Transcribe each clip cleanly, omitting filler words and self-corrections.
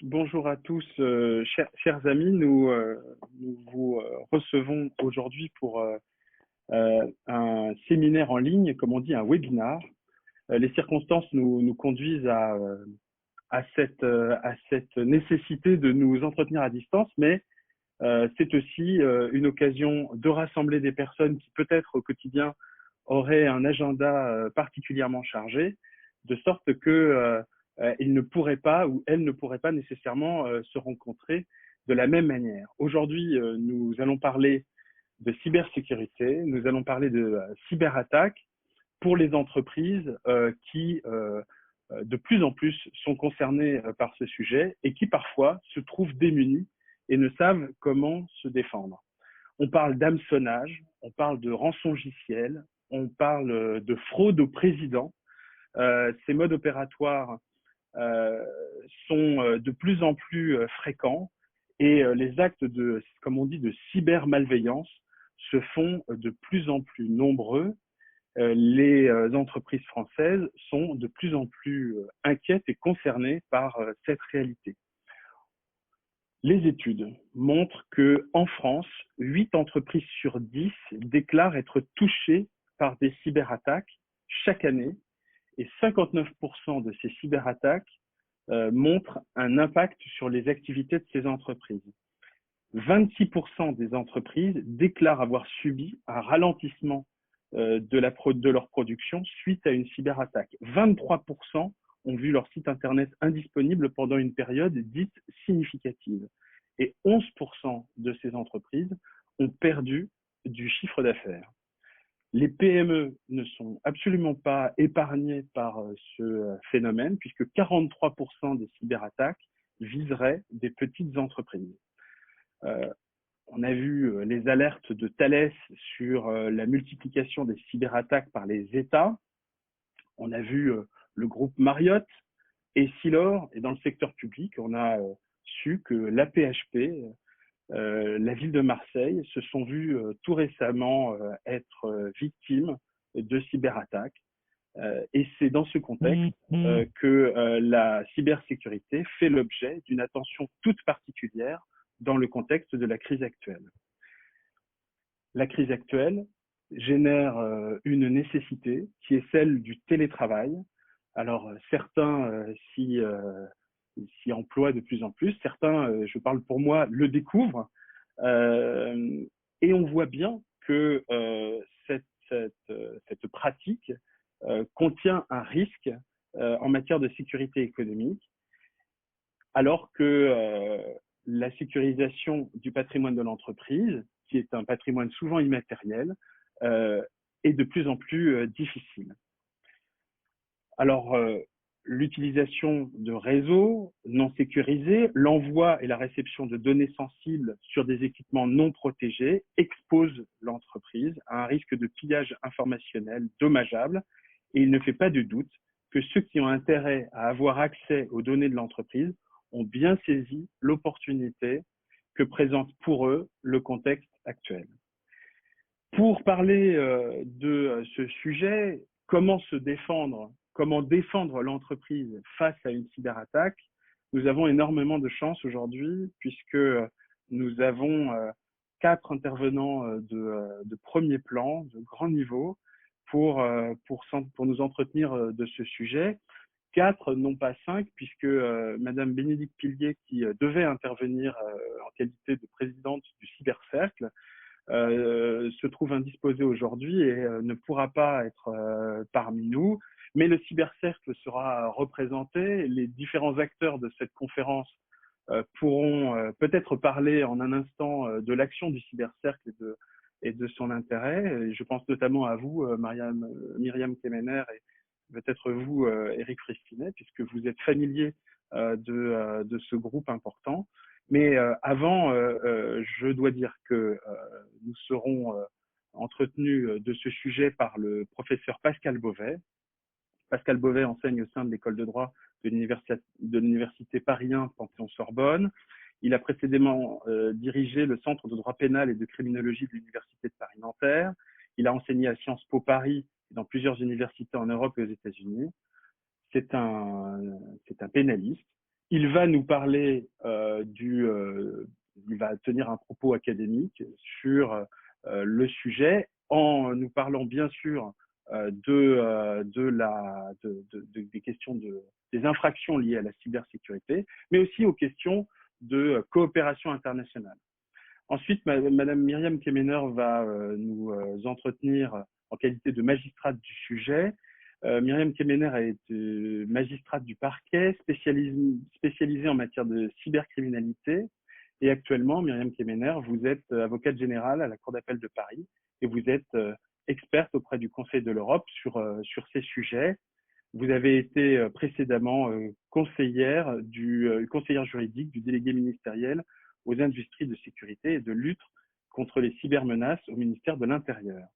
Bonjour à tous, chers amis. Nous vous recevons aujourd'hui pour un séminaire en ligne, comme on dit, un webinar. Les circonstances nous conduisent à cette nécessité de nous entretenir à distance, mais c'est aussi une occasion de rassembler des personnes qui peut-être au quotidien auraient un agenda particulièrement chargé, de sorte que ils ne pourraient pas ou elles ne pourraient pas nécessairement se rencontrer de la même manière. Aujourd'hui, nous allons parler de cybersécurité, nous allons parler de cyberattaques pour les entreprises qui de plus en plus sont concernées par ce sujet et qui parfois se trouvent démunies et ne savent comment se défendre. On parle d'hameçonnage, on parle de rançongiciel, on parle de fraude au président. Ces modes opératoires euh, sont de plus en plus fréquents et les actes de, comme on dit, de cybermalveillance se font de plus en plus nombreux. Les entreprises françaises sont de plus en plus inquiètes et concernées par cette réalité. Les études montrent que en France, 8 entreprises sur 10 déclarent être touchées par des cyberattaques chaque année et 59% de ces cyberattaques montrent un impact sur les activités de ces entreprises. 26% des entreprises déclarent avoir subi un ralentissement de leur production suite à une cyberattaque. 23% ont vu leur site internet indisponible pendant une période dite significative. Et 11% de ces entreprises ont perdu du chiffre d'affaires. Les PME ne sont absolument pas épargnées par ce phénomène, puisque 43% des cyberattaques viseraient des petites entreprises. On a vu les alertes de Thales sur la multiplication des cyberattaques par les États. On a vu le groupe Marriott et Silor. Et dans le secteur public, on a su que l'AP-HP, la ville de Marseille, se sont vus tout récemment être victimes de cyberattaques. Et c'est dans ce contexte que la cybersécurité fait l'objet d'une attention toute particulière dans le contexte de la crise actuelle. La crise actuelle génère une nécessité qui est celle du télétravail. Alors certains s'y emploient de plus en plus, certains, je parle pour moi, le découvrent. Et on voit bien que cette pratique contient un risque en matière de sécurité économique, alors que la sécurisation du patrimoine de l'entreprise, qui est un patrimoine souvent immatériel, est de plus en plus difficile. Alors, l'utilisation de réseaux non sécurisés, l'envoi et la réception de données sensibles sur des équipements non protégés expose l'entreprise à un risque de pillage informationnel dommageable et il ne fait pas de doute que ceux qui ont intérêt à avoir accès aux données de l'entreprise ont bien saisi l'opportunité que présente pour eux le contexte actuel. Pour parler de ce sujet, comment se défendre, comment défendre l'entreprise face à une cyberattaque, nous avons énormément de chance aujourd'hui puisque nous avons 4 intervenants de premier plan, de grand niveau, pour nous entretenir de ce sujet. 4, non pas 5, puisque Madame Bénédicte Pilier, qui devait intervenir en qualité de présidente du Cybercercle, se trouve indisposée aujourd'hui et ne pourra pas être parmi nous. Mais le Cybercercle sera représenté. Les différents acteurs de cette conférence pourront peut-être parler en un instant de l'action du Cybercercle et de son intérêt. Et je pense notamment à vous, Myriam Kemener, et peut-être vous, Éric Fristinet, puisque vous êtes familier de ce groupe important. Mais avant, je dois dire que nous serons entretenus de ce sujet par le professeur Pascal Beauvais. Pascal Beauvais enseigne au sein de l'école de droit de l'université Paris 1 Panthéon-Sorbonne. Il a précédemment dirigé le centre de droit pénal et de criminologie de l'université de Paris-Nanterre. Il a enseigné à Sciences Po Paris et dans plusieurs universités en Europe et aux États-Unis. C'est un pénaliste Il va nous parler il va tenir un propos académique sur le sujet en nous parlant bien sûr des questions des infractions liées à la cybersécurité, mais aussi aux questions de coopération internationale. Ensuite, Madame Myriam Kemener va nous entretenir en qualité de magistrate du sujet. Myriam Kemener est magistrate du parquet, spécialisée en matière de cybercriminalité. Et actuellement, Myriam Kemener, vous êtes avocate générale à la Cour d'appel de Paris et vous êtes experte auprès du Conseil de l'Europe sur ces sujets. Vous avez été précédemment conseillère juridique du délégué ministériel aux industries de sécurité et de lutte contre les cybermenaces au ministère de l'Intérieur.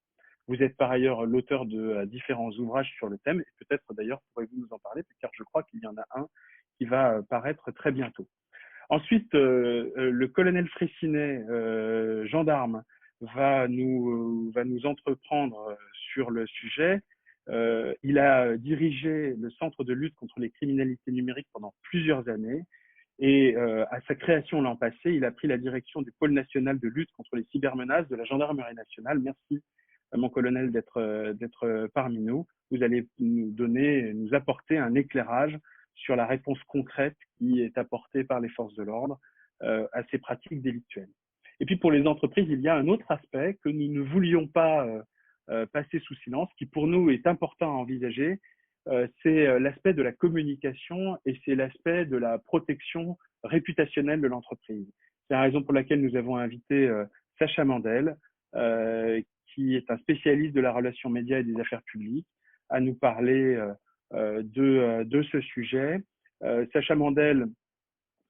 Vous êtes par ailleurs l'auteur de différents ouvrages sur le thème, et peut-être d'ailleurs pourrez-vous nous en parler, car je crois qu'il y en a un qui va paraître très bientôt. Ensuite, le colonel Fraissinet, gendarme, va nous entreprendre sur le sujet. Il a dirigé le Centre de lutte contre les criminalités numériques pendant plusieurs années. Et à sa création l'an passé, il a pris la direction du pôle national de lutte contre les cybermenaces de la gendarmerie nationale. Merci, mon colonel, d'être parmi nous. Vous allez nous apporter un éclairage sur la réponse concrète qui est apportée par les forces de l'ordre à ces pratiques délictuelles. Et puis pour les entreprises, il y a un autre aspect que nous ne voulions pas passer sous silence, qui pour nous est important à envisager, c'est l'aspect de la communication et c'est l'aspect de la protection réputationnelle de l'entreprise. C'est la raison pour laquelle nous avons invité Sacha Mandel, qui est un spécialiste de la relation média et des affaires publiques, à nous parler de ce sujet. Sacha Mandel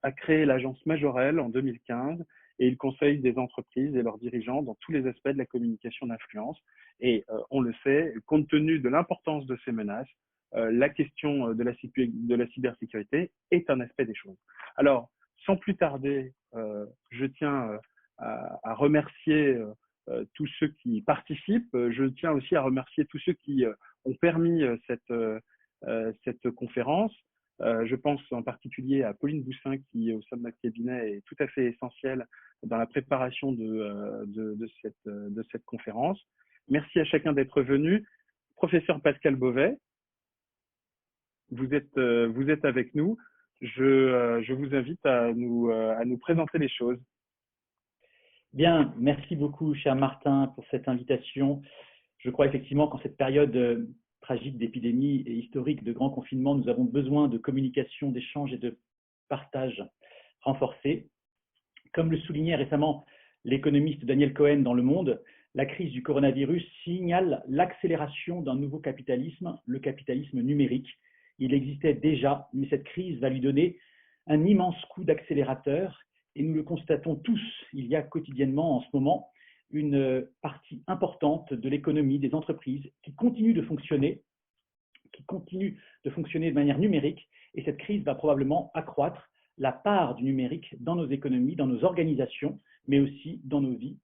a créé l'agence Majorel en 2015 et il conseille des entreprises et leurs dirigeants dans tous les aspects de la communication d'influence. Et on le sait, compte tenu de l'importance de ces menaces, la question de la cybersécurité est un aspect des choses. Alors, sans plus tarder, je tiens à remercier tous ceux qui participent. Je tiens aussi à remercier tous ceux qui ont permis cette conférence. Je pense en particulier à Pauline Boussin qui, au sein de notre cabinet, est tout à fait essentielle dans la préparation de cette conférence. Merci à chacun d'être venu. Professeur Pascal Beauvais, vous êtes avec nous. Je vous invite à nous présenter les choses. Bien, merci beaucoup, cher Martin, pour cette invitation. Je crois effectivement qu'en cette période tragique d'épidémie et historique de grand confinement, nous avons besoin de communication, d'échange et de partage renforcés. Comme le soulignait récemment l'économiste Daniel Cohen dans Le Monde, la crise du coronavirus signale l'accélération d'un nouveau capitalisme, le capitalisme numérique. Il existait déjà, mais cette crise va lui donner un immense coup d'accélérateur et nous le constatons tous. Il y a quotidiennement en ce moment une partie importante de l'économie, des entreprises qui continue de fonctionner de manière numérique et cette crise va probablement accroître la part du numérique dans nos économies, dans nos organisations, mais aussi dans nos vies.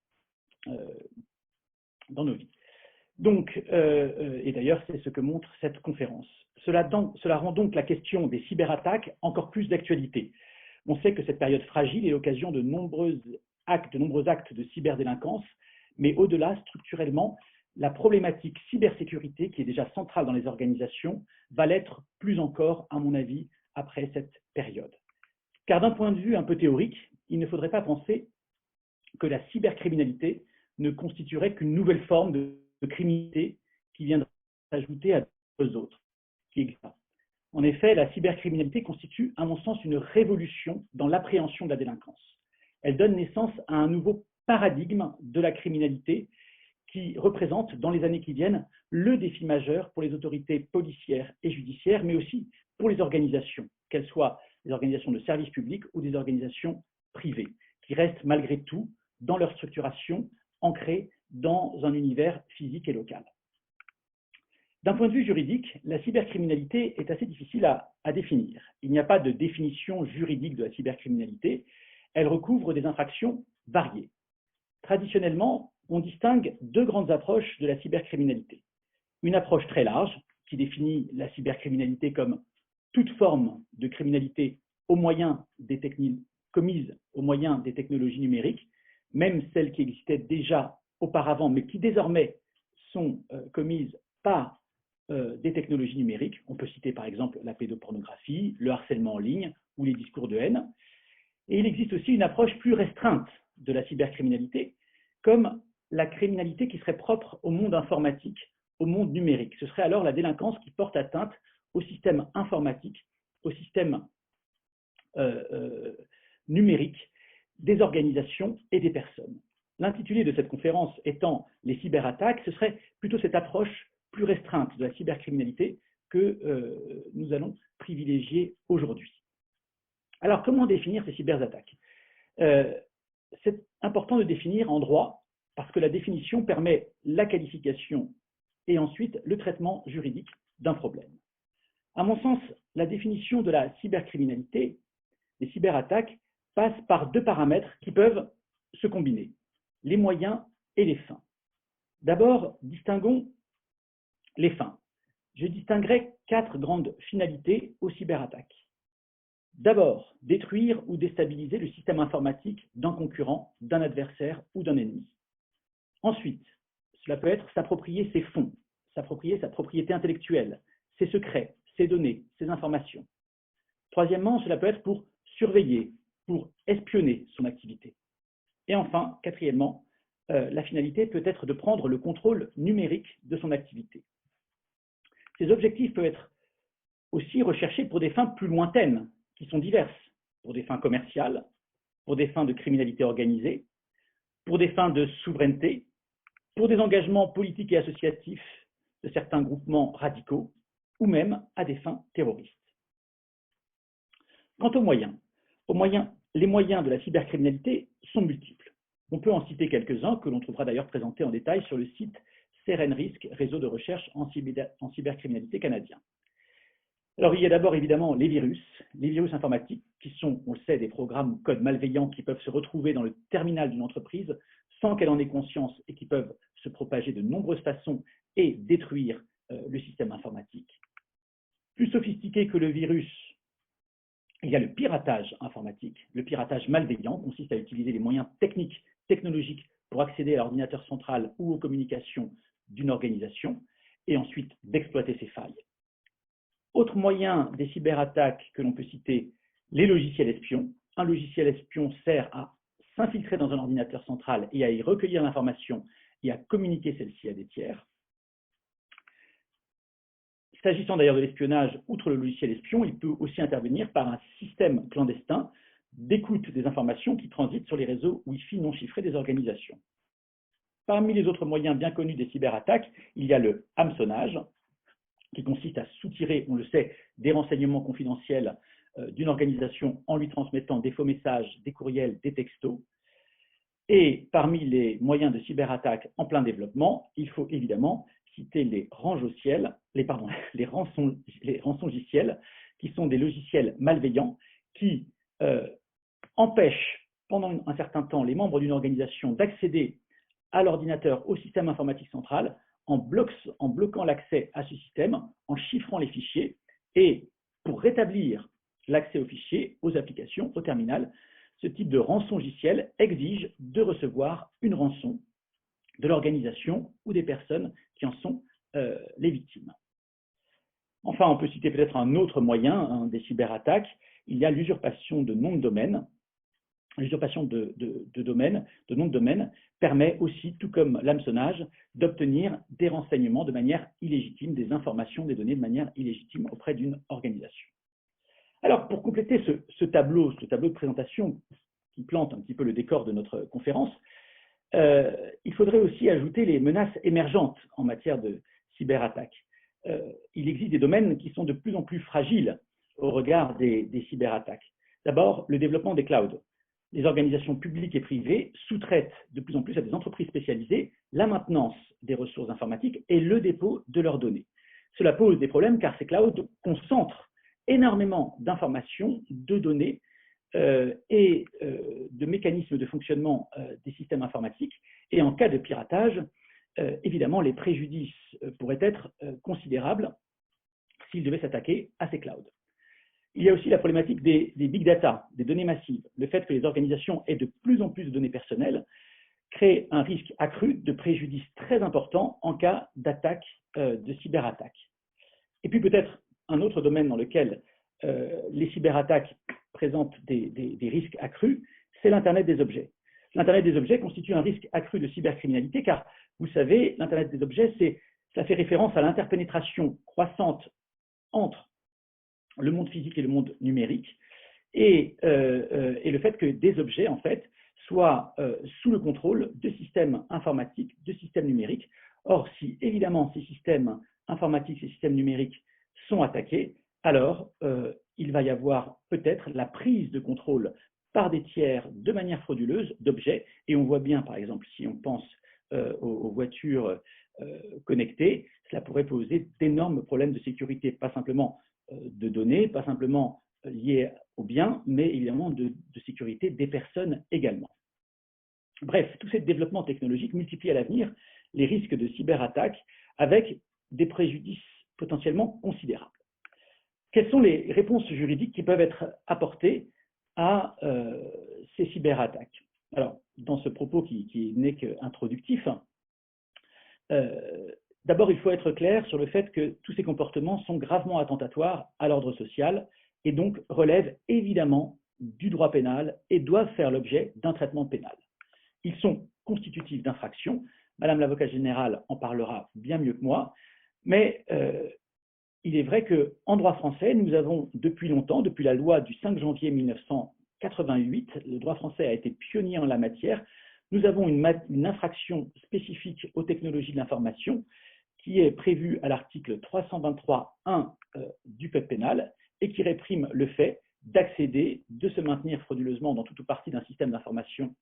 Donc, et d'ailleurs, c'est ce que montre cette conférence. Cela rend donc la question des cyberattaques encore plus d'actualité. On sait que cette période fragile est l'occasion de nombreux actes de cyberdélinquance, mais au-delà, structurellement, la problématique cybersécurité, qui est déjà centrale dans les organisations, va l'être plus encore, à mon avis, après cette période. Car d'un point de vue un peu théorique, il ne faudrait pas penser que la cybercriminalité ne constituerait qu'une nouvelle forme de criminalité qui viendrait s'ajouter à d'autres autres qui existent. En effet, la cybercriminalité constitue, à mon sens, une révolution dans l'appréhension de la délinquance. Elle donne naissance à un nouveau paradigme de la criminalité qui représente, dans les années qui viennent, le défi majeur pour les autorités policières et judiciaires, mais aussi pour les organisations, qu'elles soient des organisations de services publics ou des organisations privées, qui restent malgré tout, dans leur structuration, ancrées dans un univers physique et local. D'un point de vue juridique, la cybercriminalité est assez difficile à définir. Il n'y a pas de définition juridique de la cybercriminalité. Elle recouvre des infractions variées. Traditionnellement, on distingue deux grandes approches de la cybercriminalité. Une approche très large, qui définit la cybercriminalité comme toute forme de criminalité commises au moyen des technologies numériques, même celles qui existaient déjà auparavant, mais qui désormais sont commises par des technologies numériques. On peut citer par exemple la pédopornographie, le harcèlement en ligne ou les discours de haine. Et il existe aussi une approche plus restreinte de la cybercriminalité, comme la criminalité qui serait propre au monde informatique, au monde numérique. Ce serait alors la délinquance qui porte atteinte au système informatique, au système numérique des organisations et des personnes. L'intitulé de cette conférence étant « Les cyberattaques », ce serait plutôt cette approche plus restreinte de la cybercriminalité que nous allons privilégier aujourd'hui. Alors, comment définir ces cyberattaques? C'est important de définir en droit parce que la définition permet la qualification et ensuite le traitement juridique d'un problème. À mon sens, la définition de la cybercriminalité, des cyberattaques, passe par deux paramètres qui peuvent se combiner, les moyens et les fins. D'abord, distinguons les fins. Je distinguerai 4 grandes finalités aux cyberattaques. D'abord, détruire ou déstabiliser le système informatique d'un concurrent, d'un adversaire ou d'un ennemi. Ensuite, cela peut être s'approprier ses fonds, s'approprier sa propriété intellectuelle, ses secrets, ses données, ses informations. Troisièmement, cela peut être pour surveiller, pour espionner son activité. Et enfin, quatrièmement, la finalité peut être de prendre le contrôle numérique de son activité. Ces objectifs peuvent être aussi recherchés pour des fins plus lointaines, qui sont diverses, pour des fins commerciales, pour des fins de criminalité organisée, pour des fins de souveraineté, pour des engagements politiques et associatifs de certains groupements radicaux, ou même à des fins terroristes. Quant aux moyens, les moyens de la cybercriminalité sont multiples. On peut en citer quelques-uns que l'on trouvera d'ailleurs présentés en détail sur le site CERENRISC, réseau de recherche en cybercriminalité canadien. Alors, il y a d'abord évidemment les virus informatiques qui sont, on le sait, des programmes ou codes malveillants qui peuvent se retrouver dans le terminal d'une entreprise sans qu'elle en ait conscience et qui peuvent se propager de nombreuses façons et détruire le système informatique. Plus sophistiqué que le virus, il y a le piratage informatique. Le piratage malveillant consiste à utiliser les moyens technologiques pour accéder à l'ordinateur central ou aux communications d'une organisation et ensuite d'exploiter ses failles. Autre moyen des cyberattaques que l'on peut citer, les logiciels espions. Un logiciel espion sert à s'infiltrer dans un ordinateur central et à y recueillir l'information et à communiquer celle-ci à des tiers. S'agissant d'ailleurs de l'espionnage, outre le logiciel espion, il peut aussi intervenir par un système clandestin d'écoute des informations qui transitent sur les réseaux Wi-Fi non chiffrés des organisations. Parmi les autres moyens bien connus des cyberattaques, il y a le hameçonnage, qui consiste à soutirer, on le sait, des renseignements confidentiels d'une organisation en lui transmettant des faux messages, des courriels, des textos. Et parmi les moyens de cyberattaque en plein développement, il faut évidemment citer les rançongiciels, qui sont des logiciels malveillants qui empêchent pendant un certain temps les membres d'une organisation d'accéder à l'ordinateur, au système informatique central, en bloquant l'accès à ce système, en chiffrant les fichiers, et pour rétablir l'accès aux fichiers, aux applications, au terminal, ce type de rançongiciel exige de recevoir une rançon de l'organisation ou des personnes qui en sont les victimes. Enfin, on peut citer peut-être un autre moyen des cyberattaques, il y a l'usurpation de noms de domaine. L'usurpation de noms de domaine permet aussi, tout comme l'hameçonnage, d'obtenir des renseignements de manière illégitime, des informations, des données de manière illégitime auprès d'une organisation. Alors, pour compléter ce tableau de présentation qui plante un petit peu le décor de notre conférence, il faudrait aussi ajouter les menaces émergentes en matière de cyberattaque. Il existe des domaines qui sont de plus en plus fragiles au regard des cyberattaques. D'abord, le développement des clouds. Les organisations publiques et privées sous-traitent de plus en plus à des entreprises spécialisées la maintenance des ressources informatiques et le dépôt de leurs données. Cela pose des problèmes car ces clouds concentrent énormément d'informations, de données et de mécanismes de fonctionnement des systèmes informatiques. Et en cas de piratage, évidemment, les préjudices pourraient être considérables s'ils devaient s'attaquer à ces clouds. Il y a aussi la problématique des big data, des données massives. Le fait que les organisations aient de plus en plus de données personnelles crée un risque accru de préjudice très important en cas d'attaque, de cyberattaque. Et puis peut-être un autre domaine dans lequel les cyberattaques présentent des risques accrus, c'est l'Internet des objets. L'Internet des objets constitue un risque accru de cybercriminalité car, vous savez, l'Internet des objets, ça fait référence à l'interpénétration croissante entre le monde physique et le monde numérique et le fait que des objets, en fait, soient sous le contrôle de systèmes informatiques, de systèmes numériques. Or, si évidemment ces systèmes informatiques, ces systèmes numériques sont attaqués, alors il va y avoir peut-être la prise de contrôle par des tiers de manière frauduleuse d'objets. Et on voit bien, par exemple, si on pense aux voitures connectées, cela pourrait poser d'énormes problèmes de sécurité, pas simplement de données, pas simplement liées aux biens, mais évidemment de sécurité des personnes également. Bref, tous ces développements technologiques multiplient à l'avenir les risques de cyberattaque avec des préjudices potentiellement considérables. Quelles sont les réponses juridiques qui peuvent être apportées à ces cyberattaques? Alors, dans ce propos qui n'est qu'introductif, d'abord, il faut être clair sur le fait que tous ces comportements sont gravement attentatoires à l'ordre social et donc relèvent évidemment du droit pénal et doivent faire l'objet d'un traitement pénal. Ils sont constitutifs d'infractions. Madame l'avocate générale en parlera bien mieux que moi, mais il est vrai qu'en droit français, nous avons depuis longtemps, depuis la loi du 5 janvier 1988, le droit français a été pionnier en la matière, nous avons une infraction spécifique aux technologies de l'information qui est prévue à l'article 323.1 du Code pénal et qui réprime le fait d'accéder, de se maintenir frauduleusement dans tout ou partie d'un système d'information,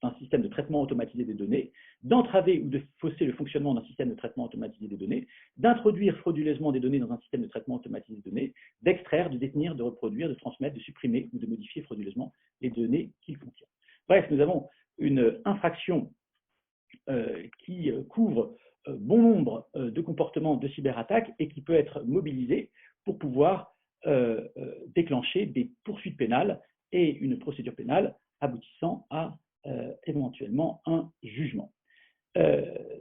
un système de traitement automatisé des données, d'entraver ou de fausser le fonctionnement d'un système de traitement automatisé des données, d'introduire frauduleusement des données dans un système de traitement automatisé des données, d'extraire, de détenir, de reproduire, de transmettre, de supprimer ou de modifier frauduleusement les données qu'il contient. Bref, nous avons une infraction qui couvre bon nombre de comportements de cyberattaque et qui peut être mobilisée pour pouvoir déclencher des poursuites pénales et une procédure pénale aboutissant à éventuellement un jugement.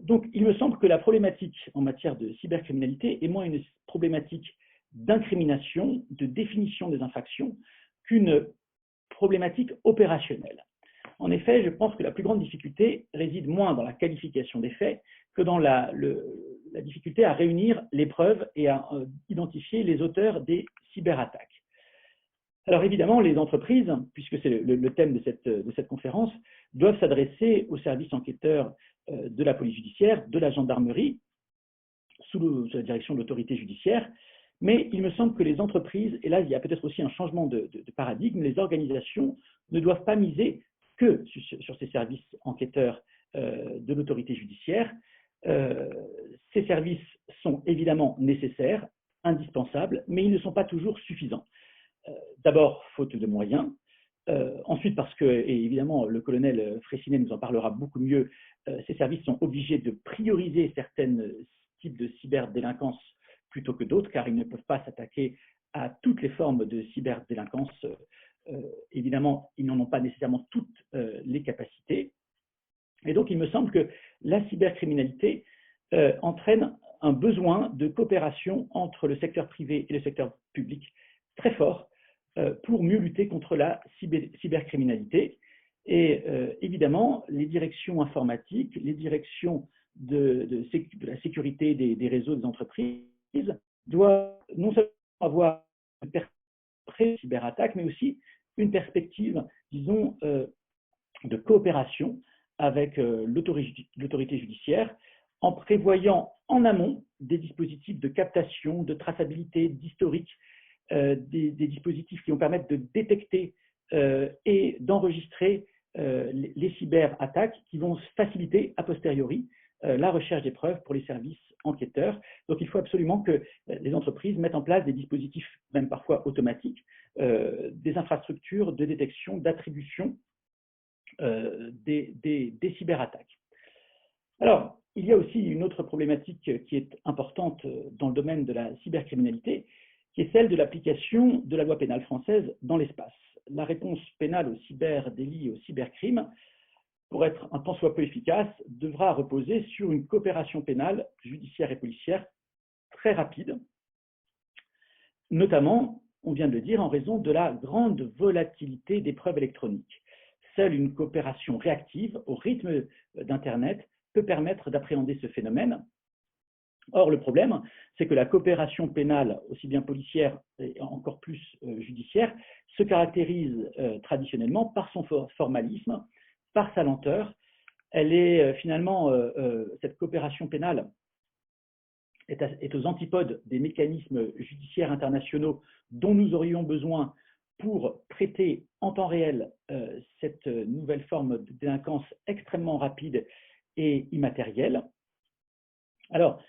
Donc, il me semble que la problématique en matière de cybercriminalité est moins une problématique d'incrimination, de définition des infractions, qu'une problématique opérationnelle. En effet, je pense que la plus grande difficulté réside moins dans la qualification des faits que dans la difficulté à réunir les preuves et à identifier les auteurs des cyberattaques. Alors évidemment, les entreprises, puisque c'est le thème de cette conférence, doivent s'adresser aux services enquêteurs de la police judiciaire, de la gendarmerie, sous la direction de l'autorité judiciaire, mais il me semble que les entreprises, et là il y a peut-être aussi un changement de paradigme, les organisations ne doivent pas miser que sur ces services enquêteurs de l'autorité judiciaire. Ces services sont évidemment nécessaires, indispensables, mais ils ne sont pas toujours suffisants. D'abord, faute de moyens. Ensuite, parce que, et évidemment, le colonel Fraissinet nous en parlera beaucoup mieux, ces services sont obligés de prioriser certains types de cyberdélinquance plutôt que d'autres, car ils ne peuvent pas s'attaquer à toutes les formes de cyberdélinquance. Évidemment, ils n'en ont pas nécessairement toutes les capacités. Et donc, il me semble que la cybercriminalité entraîne un besoin de coopération entre le secteur privé et le secteur public très fort pour mieux lutter contre la cybercriminalité. Et évidemment, les directions informatiques, les directions de la sécurité des réseaux des entreprises doivent non seulement avoir une perspective cyberattaque, mais aussi une perspective, disons, de coopération avec l'autorité judiciaire en prévoyant en amont des dispositifs de captation, de traçabilité, d'historique, des dispositifs qui vont permettre de détecter et d'enregistrer les cyberattaques qui vont faciliter a posteriori la recherche des preuves pour les services enquêteurs. Donc il faut absolument que les entreprises mettent en place des dispositifs, même parfois automatiques, des infrastructures de détection, d'attribution des cyberattaques. Alors, il y a aussi une autre problématique qui est importante dans le domaine de la cybercriminalité, qui est celle de l'application de la loi pénale française dans l'espace. La réponse pénale au cyberdélit et au cybercrime, pour être un tant soit peu efficace, devra reposer sur une coopération pénale, judiciaire et policière très rapide, notamment, on vient de le dire, en raison de la grande volatilité des preuves électroniques. Seule une coopération réactive au rythme d'Internet peut permettre d'appréhender ce phénomène. Or, le problème, c'est que la coopération pénale, aussi bien policière et encore plus judiciaire, se caractérise traditionnellement par son formalisme, par sa lenteur. Elle est finalement, cette coopération pénale est aux antipodes des mécanismes judiciaires internationaux dont nous aurions besoin pour traiter en temps réel cette nouvelle forme de délinquance extrêmement rapide et immatérielle. Alors,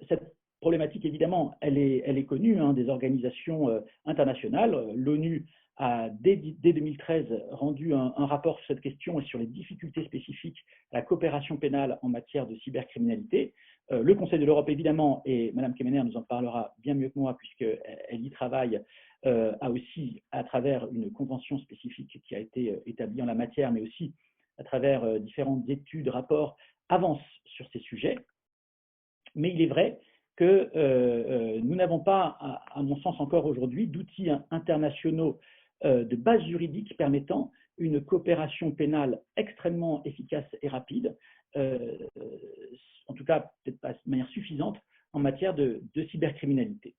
cette problématique, évidemment, elle est connue des organisations internationales. L'ONU a, dès 2013, rendu un rapport sur cette question et sur les difficultés spécifiques à la coopération pénale en matière de cybercriminalité. Le Conseil de l'Europe, évidemment, et Mme Kemener nous en parlera bien mieux que moi, puisqu'elle y travaille, a aussi, à travers une convention spécifique qui a été établie en la matière, mais aussi à travers différentes études, rapports, avance sur ces sujets. Mais il est vrai que nous n'avons pas, à mon sens encore aujourd'hui, d'outils internationaux de base juridique permettant une coopération pénale extrêmement efficace et rapide, en tout cas peut-être pas de manière suffisante, en matière de cybercriminalité.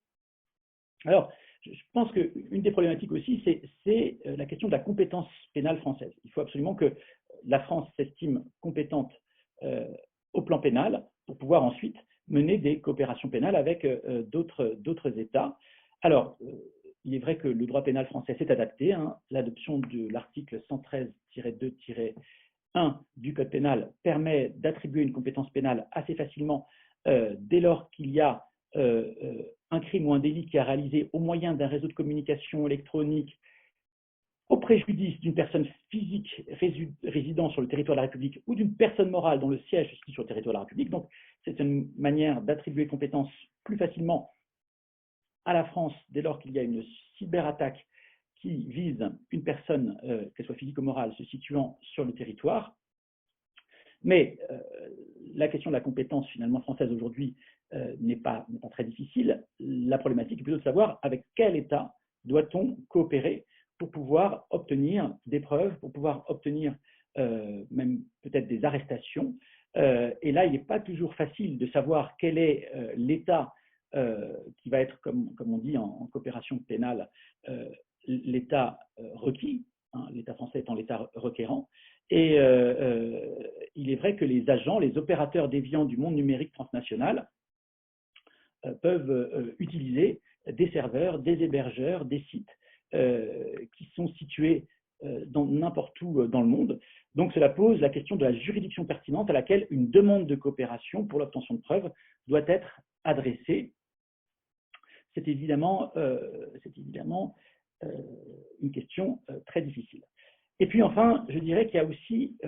Alors, je pense qu'une des problématiques aussi, c'est la question de la compétence pénale française. Il faut absolument que la France s'estime compétente au plan pénal pour pouvoir ensuite mener des coopérations pénales avec d'autres États. Alors, il est vrai que le droit pénal français s'est adapté. L'adoption de l'article 113-2-1 du Code pénal permet d'attribuer une compétence pénale assez facilement dès lors qu'il y a un crime ou un délit qui est réalisé au moyen d'un réseau de communication électronique au préjudice d'une personne physique résidant sur le territoire de la République ou d'une personne morale dont le siège se situe sur le territoire de la République. Donc, c'est une manière d'attribuer compétence plus facilement à la France dès lors qu'il y a une cyberattaque qui vise une personne, qu'elle soit physique ou morale, se situant sur le territoire. Mais la question de la compétence finalement française aujourd'hui n'est pas très difficile. La problématique est plutôt de savoir avec quel État doit-on coopérer pour pouvoir obtenir des preuves, pour pouvoir obtenir même peut-être des arrestations. Et là, il n'est pas toujours facile de savoir quel est l'État qui va être, comme on dit en coopération pénale, l'État requis, l'État français étant l'État requérant. Et il est vrai que les agents, les opérateurs déviants du monde numérique transnational peuvent utiliser des serveurs, des hébergeurs, des sites qui sont situés dans n'importe où dans le monde. Donc cela pose la question de la juridiction pertinente à laquelle une demande de coopération pour l'obtention de preuves doit être adressée. C'est évidemment une question très difficile. Et puis enfin, je dirais qu'il y a aussi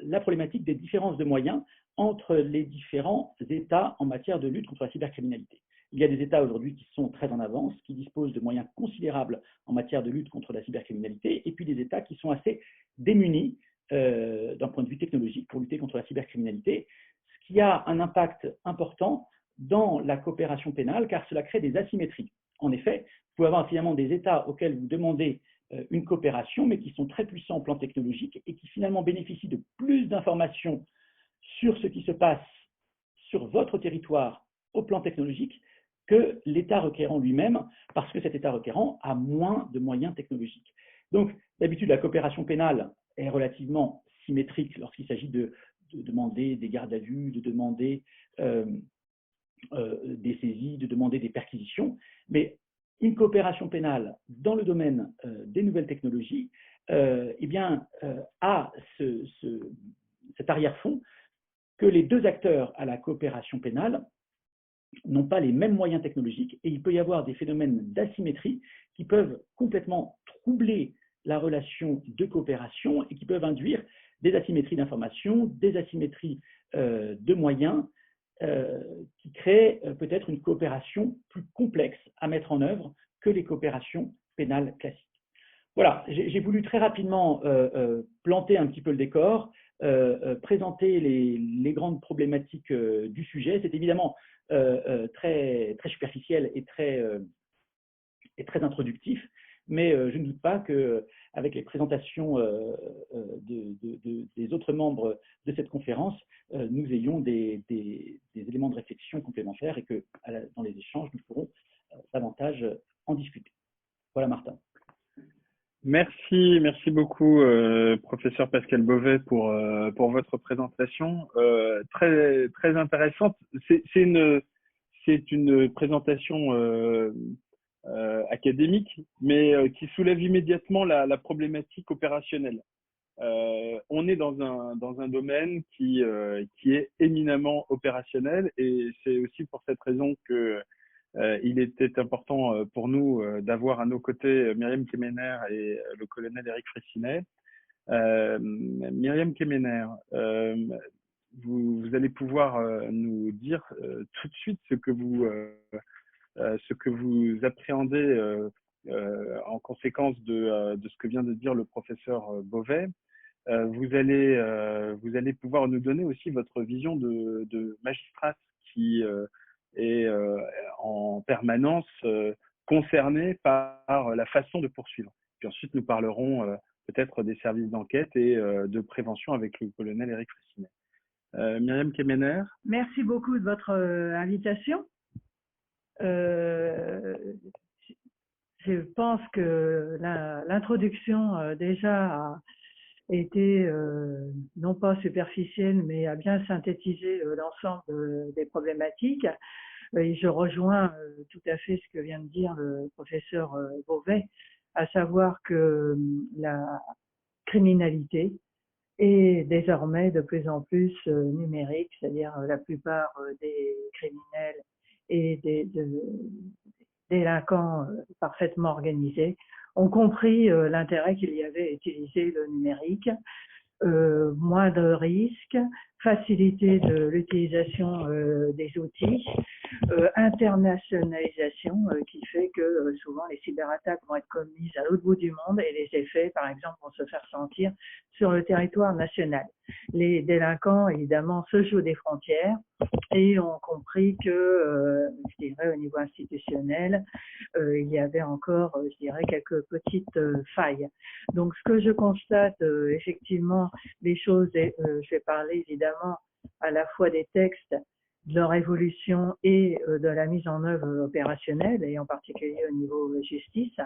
la problématique des différences de moyens entre les différents États en matière de lutte contre la cybercriminalité. Il y a des États aujourd'hui qui sont très en avance, qui disposent de moyens considérables en matière de lutte contre la cybercriminalité, et puis des États qui sont assez démunis d'un point de vue technologique pour lutter contre la cybercriminalité, ce qui a un impact important dans la coopération pénale, car cela crée des asymétries. En effet, vous pouvez avoir finalement des États auxquels vous demandez une coopération, mais qui sont très puissants au plan technologique et qui finalement bénéficient de plus d'informations sur ce qui se passe sur votre territoire au plan technologique que l'État requérant lui-même, parce que cet État requérant a moins de moyens technologiques. Donc, d'habitude, la coopération pénale est relativement symétrique lorsqu'il s'agit de demander des gardes à vue, de demander des saisies, de demander des perquisitions, mais une coopération pénale dans le domaine des nouvelles technologies a cet arrière-fond que les deux acteurs à la coopération pénale n'ont pas les mêmes moyens technologiques et il peut y avoir des phénomènes d'asymétrie qui peuvent complètement troubler la relation de coopération et qui peuvent induire des asymétries d'information, des asymétries de moyens qui créent peut-être une coopération plus complexe à mettre en œuvre que les coopérations pénales classiques. Voilà, j'ai voulu très rapidement planter un petit peu le décor, présenter les grandes problématiques du sujet. C'est évidemment très superficiel et très introductif, mais je ne doute pas qu'avec les présentations des autres membres de cette conférence, nous ayons des éléments de réflexion complémentaires et que dans les échanges, nous pourrons davantage en discuter. Voilà, Martin. Merci beaucoup, professeur Pascal Beauvais, pour votre présentation très intéressante. C'est une présentation académique, mais qui soulève immédiatement la problématique opérationnelle. On est dans un domaine qui est éminemment opérationnel, et c'est aussi pour cette raison que il était important pour nous d'avoir à nos côtés Myriam Kemener et le colonel Éric Fraissinet. Myriam Kemener, vous allez pouvoir nous dire tout de suite ce que vous appréhendez en conséquence de ce que vient de dire le professeur Beauvais. Vous allez pouvoir nous donner aussi votre vision de magistrat qui est en permanence concerné par la façon de poursuivre. Puis ensuite, nous parlerons peut-être des services d'enquête et de prévention avec le colonel Éric Fraissinet. Myriam Kemener. Merci beaucoup de votre invitation. Je pense que l'introduction déjà a été non pas superficielle, mais a bien synthétisé l'ensemble des problématiques. Et je rejoins tout à fait ce que vient de dire le professeur Beauvais, à savoir que la criminalité est désormais de plus en plus numérique, c'est-à-dire la plupart des criminels et des délinquants parfaitement organisés ont compris l'intérêt qu'il y avait à utiliser le numérique, moins de risques, facilité de l'utilisation des outils, internationalisation qui fait que souvent les cyberattaques vont être commises à l'autre bout du monde et les effets, par exemple, vont se faire sentir sur le territoire national. Les délinquants, évidemment, se jouent des frontières et ont compris que, je dirais, au niveau institutionnel, il y avait encore, je dirais, quelques petites failles. Donc, ce que je constate, effectivement, les choses, je vais parler évidemment à la fois des textes, de leur évolution et de la mise en œuvre opérationnelle, et en particulier au niveau justice.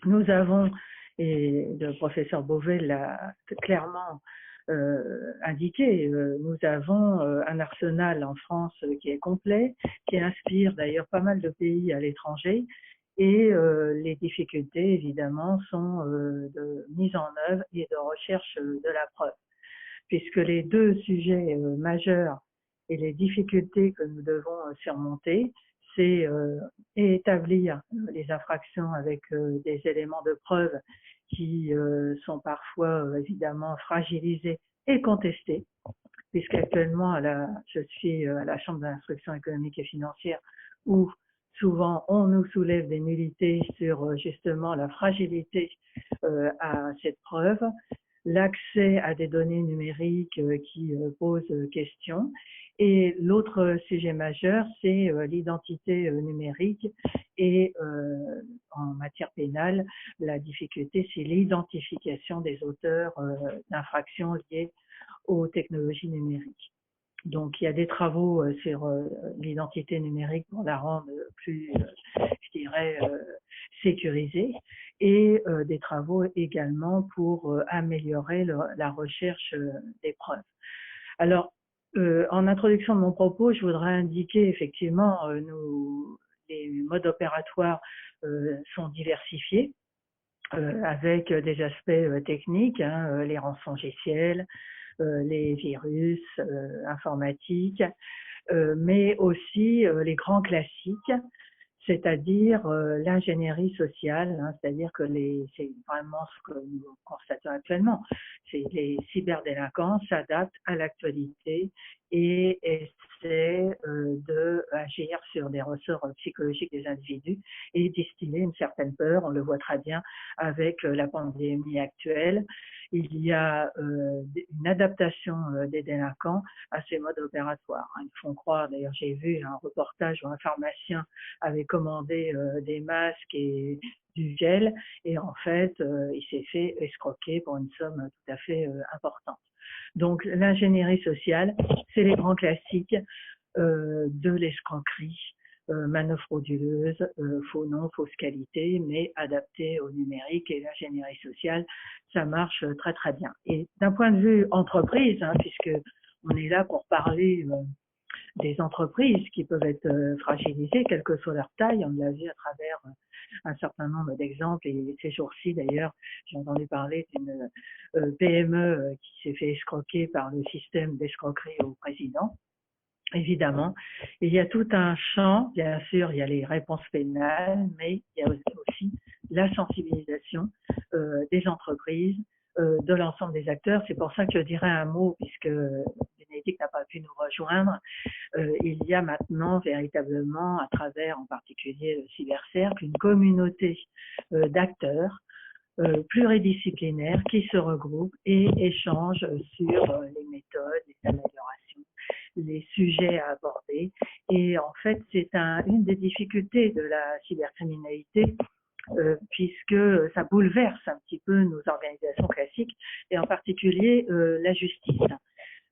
Nous avons, et le professeur Beauvais l'a clairement indiqué, nous avons un arsenal en France qui est complet, qui inspire d'ailleurs pas mal de pays à l'étranger, et les difficultés évidemment sont de mise en œuvre et de recherche de la preuve, puisque les deux sujets majeurs et les difficultés que nous devons surmonter, c'est établir les infractions avec des éléments de preuve qui sont parfois évidemment fragilisés et contestés, puisqu'actuellement je suis à la Chambre d'instruction économique et financière où souvent on nous soulève des nullités sur justement la fragilité à cette preuve, l'accès à des données numériques qui posent question. Et l'autre sujet majeur, c'est l'identité numérique. Et en matière pénale, la difficulté, c'est l'identification des auteurs d'infractions liées aux technologies numériques. Donc, il y a des travaux sur l'identité numérique pour la rendre plus, je dirais, sécurisée, et des travaux également pour améliorer la recherche des preuves. Alors, en introduction de mon propos, je voudrais indiquer effectivement les modes opératoires sont diversifiés avec des aspects techniques, les rançongiciels, les virus informatiques, mais aussi les grands classiques, c'est-à-dire l'ingénierie sociale, c'est-à-dire que c'est vraiment ce que nous constatons actuellement, c'est les cyberdélinquants s'adaptent à l'actualité et c'est d'agir sur des ressorts psychologiques des individus et d'instiller une certaine peur. On le voit très bien avec la pandémie actuelle. Il y a une adaptation des délinquants à ces modes opératoires. Ils font croire, d'ailleurs j'ai vu un reportage où un pharmacien avait commandé des masques et du gel et en fait il s'est fait escroquer pour une somme tout à fait importante. Donc l'ingénierie sociale, c'est les grands classiques de l'escroquerie, manœuvre frauduleuse, faux nom, fausse qualité, mais adaptée au numérique, et l'ingénierie sociale, ça marche très très bien. Et d'un point de vue entreprise, puisque on est là pour parler des entreprises qui peuvent être fragilisées, quelle que soit leur taille, on l'a vu à travers un certain nombre d'exemples, et ces jours-ci d'ailleurs, j'ai entendu parler d'une PME qui s'est fait escroquer par le système d'escroquerie au président. Évidemment, il y a tout un champ, bien sûr, il y a les réponses pénales, mais il y a aussi la sensibilisation des entreprises, de l'ensemble des acteurs. C'est pour ça que je dirais un mot, puisque Bénédicte n'a pas pu nous rejoindre. Il y a maintenant véritablement, à travers en particulier le cybercercle, une communauté d'acteurs pluridisciplinaires qui se regroupent et échangent sur les méthodes, les améliorations, les sujets à aborder. Et en fait, c'est une des difficultés de la cybercriminalité, puisque ça bouleverse un petit peu nos organisations classiques, et en particulier la justice.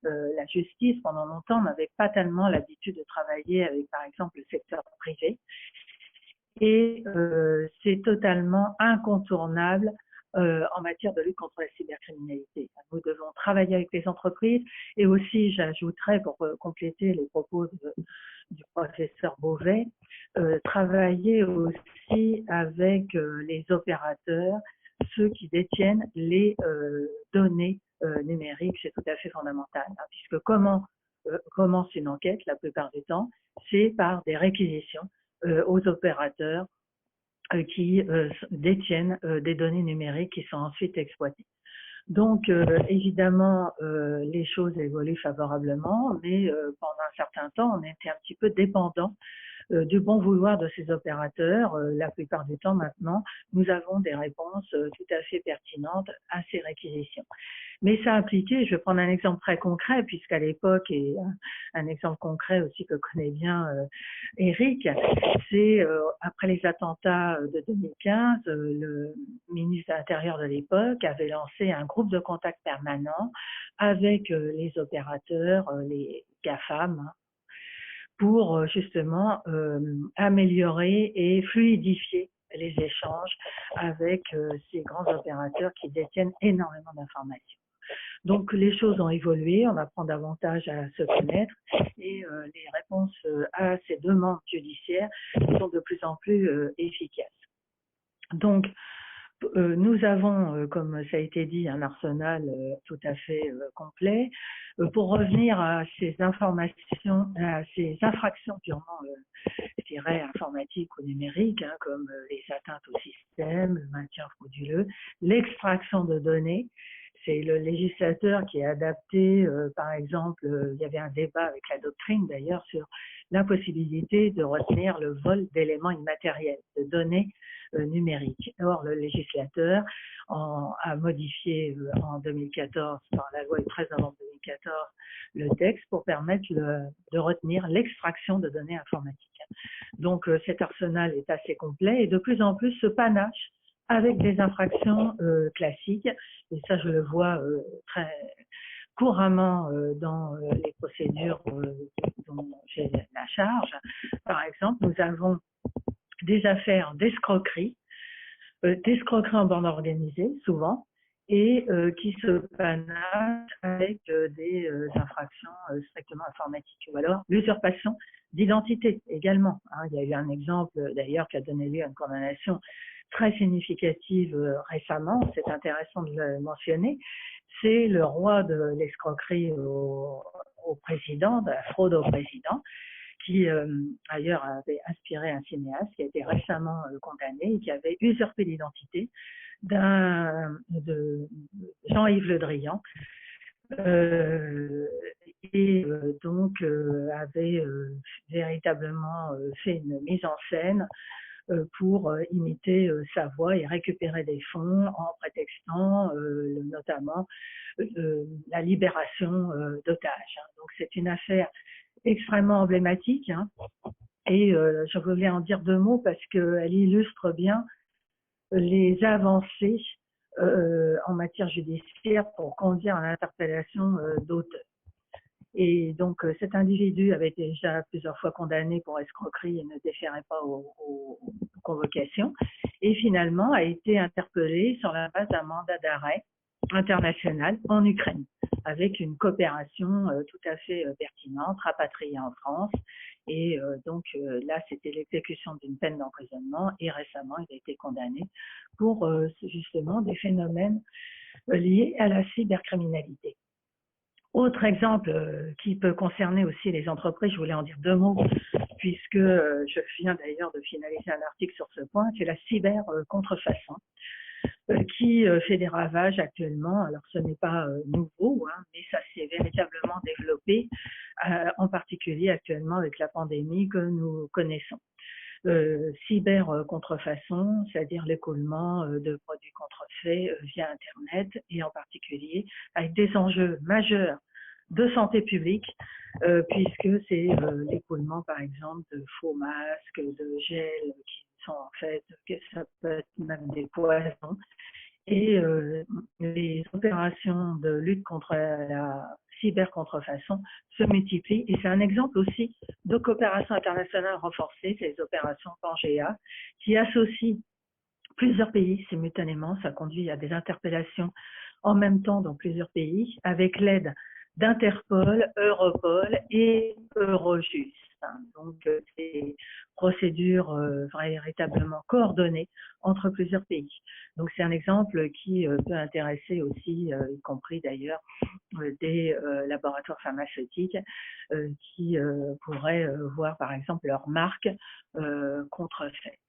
La justice, pendant longtemps, n'avait pas tellement l'habitude de travailler avec, par exemple, le secteur privé. Et c'est totalement incontournable en matière de lutte contre la cybercriminalité. Nous devons travailler avec les entreprises, et aussi, j'ajouterais, pour compléter les propos du professeur Beauvais, travailler aussi avec les opérateurs, ceux qui détiennent les données numériques. C'est tout à fait fondamental, puisque comment commence une enquête la plupart du temps, c'est par des réquisitions aux opérateurs qui détiennent des données numériques qui sont ensuite exploitées. Donc, évidemment, les choses évoluent favorablement, mais pendant un certain temps, on était un petit peu dépendant du bon vouloir de ces opérateurs. La plupart du temps, maintenant, nous avons des réponses tout à fait pertinentes à ces réquisitions. Mais ça impliquait, je vais prendre un exemple très concret, puisqu'à l'époque, et un exemple concret aussi que connaît bien Eric, c'est après les attentats de 2015, le ministre de l'Intérieur de l'époque avait lancé un groupe de contact permanent avec les opérateurs, les GAFAM, pour justement améliorer et fluidifier les échanges avec ces grands opérateurs qui détiennent énormément d'informations. Donc les choses ont évolué, on apprend davantage à se connaître, et les réponses à ces demandes judiciaires sont de plus en plus efficaces. Donc nous avons, comme ça a été dit, un arsenal tout à fait complet. Pour revenir à ces informations, à ces infractions purement, je dirais, informatiques ou numériques, comme les atteintes au système, le maintien frauduleux, l'extraction de données, c'est le législateur qui a adapté, par exemple, il y avait un débat avec la doctrine d'ailleurs sur l'impossibilité de retenir le vol d'éléments immatériels, de données numériques. Or, le législateur a modifié en 2014, par la loi du 13 novembre 2014, le texte pour permettre de retenir l'extraction de données informatiques. Donc, cet arsenal est assez complet, et de plus en plus se panache avec des infractions classiques, et ça je le vois très couramment dans les procédures dont j'ai la charge. Par exemple, nous avons des affaires d'escroquerie en bande organisée souvent, et qui se panachent avec des infractions strictement informatiques, ou alors l'usurpation d'identité également. Il y a eu un exemple d'ailleurs qui a donné lieu à une condamnation très significative récemment, c'est intéressant de le mentionner, c'est le roi de l'escroquerie au président, de la fraude au président, qui ailleurs avait inspiré un cinéaste qui a été récemment condamné et qui avait usurpé l'identité de Jean-Yves Le Drian. et donc avait véritablement fait une mise en scène pour imiter sa voix et récupérer des fonds en prétextant notamment la libération d'otages. Donc c'est une affaire extrêmement emblématique, hein, et je voulais en dire deux mots parce qu'elle illustre bien les avancées en matière judiciaire pour conduire à l'interpellation d'auteurs. Et donc, cet individu avait été déjà plusieurs fois condamné pour escroquerie et ne déférait pas aux convocations. Et finalement, a été interpellé sur la base d'un mandat d'arrêt international en Ukraine, avec une coopération tout à fait pertinente, rapatrié en France. Et donc là, c'était l'exécution d'une peine d'emprisonnement. Et récemment, il a été condamné pour justement des phénomènes liés à la cybercriminalité. Autre exemple qui peut concerner aussi les entreprises, je voulais en dire deux mots, puisque je viens d'ailleurs de finaliser un article sur ce point, c'est la cyber-contrefaçon, qui fait des ravages actuellement. Alors ce n'est pas nouveau, hein, mais ça s'est véritablement développé, en particulier actuellement avec la pandémie que nous connaissons. Cyber-contrefaçon, c'est-à-dire l'écoulement de produits contrefaits via Internet, et en particulier avec des enjeux majeurs de santé publique, puisque c'est l'écoulement, par exemple, de faux masques, de gels qui sont en fait, ça peut être même des poisons. Et les opérations de lutte contre la cyber-contrefaçon se multiplient. Et c'est un exemple aussi de coopération internationale renforcée, ces opérations Pangea, qui associent plusieurs pays simultanément. Ça conduit à des interpellations en même temps dans plusieurs pays, avec l'aide d'Interpol, Europol et Eurojust. Donc, des procédures véritablement coordonnées entre plusieurs pays. Donc, c'est un exemple qui peut intéresser aussi, y compris d'ailleurs, des laboratoires pharmaceutiques qui pourraient voir, par exemple, leur marque contrefaite.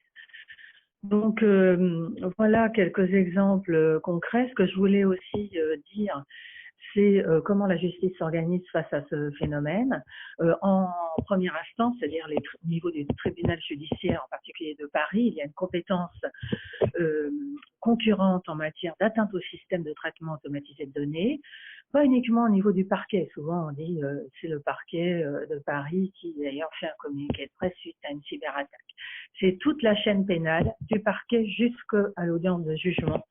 Donc, voilà quelques exemples concrets. Ce que je voulais aussi dire, c'est comment la justice s'organise face à ce phénomène. En première instance, c'est-à-dire au niveau du tribunal judiciaire, en particulier de Paris, il y a une compétence concurrente en matière d'atteinte au système de traitement automatisé de données, pas uniquement au niveau du parquet. Souvent, on dit c'est le parquet de Paris qui, d'ailleurs, fait un communiqué de presse suite à une cyberattaque. C'est toute la chaîne pénale, du parquet jusqu'à l'audience de jugement,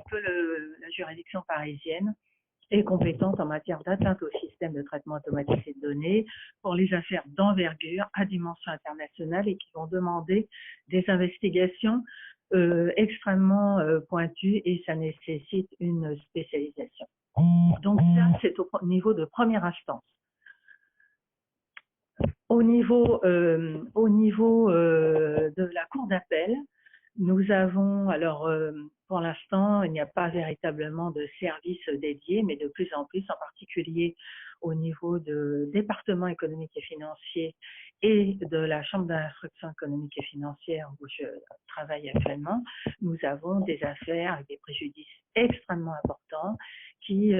que la juridiction parisienne est compétente en matière d'atteinte au système de traitement automatisé de données pour les affaires d'envergure à dimension internationale et qui vont demander des investigations extrêmement pointues, et ça nécessite une spécialisation. Donc ça, c'est au niveau de première instance. Au niveau de la cour d'appel, nous avons, alors pour l'instant, il n'y a pas véritablement de service dédié, mais de plus en plus, en particulier au niveau de département économique et financier et de la Chambre d'instruction économique et financière où je travaille actuellement, nous avons des affaires avec des préjudices extrêmement importants qui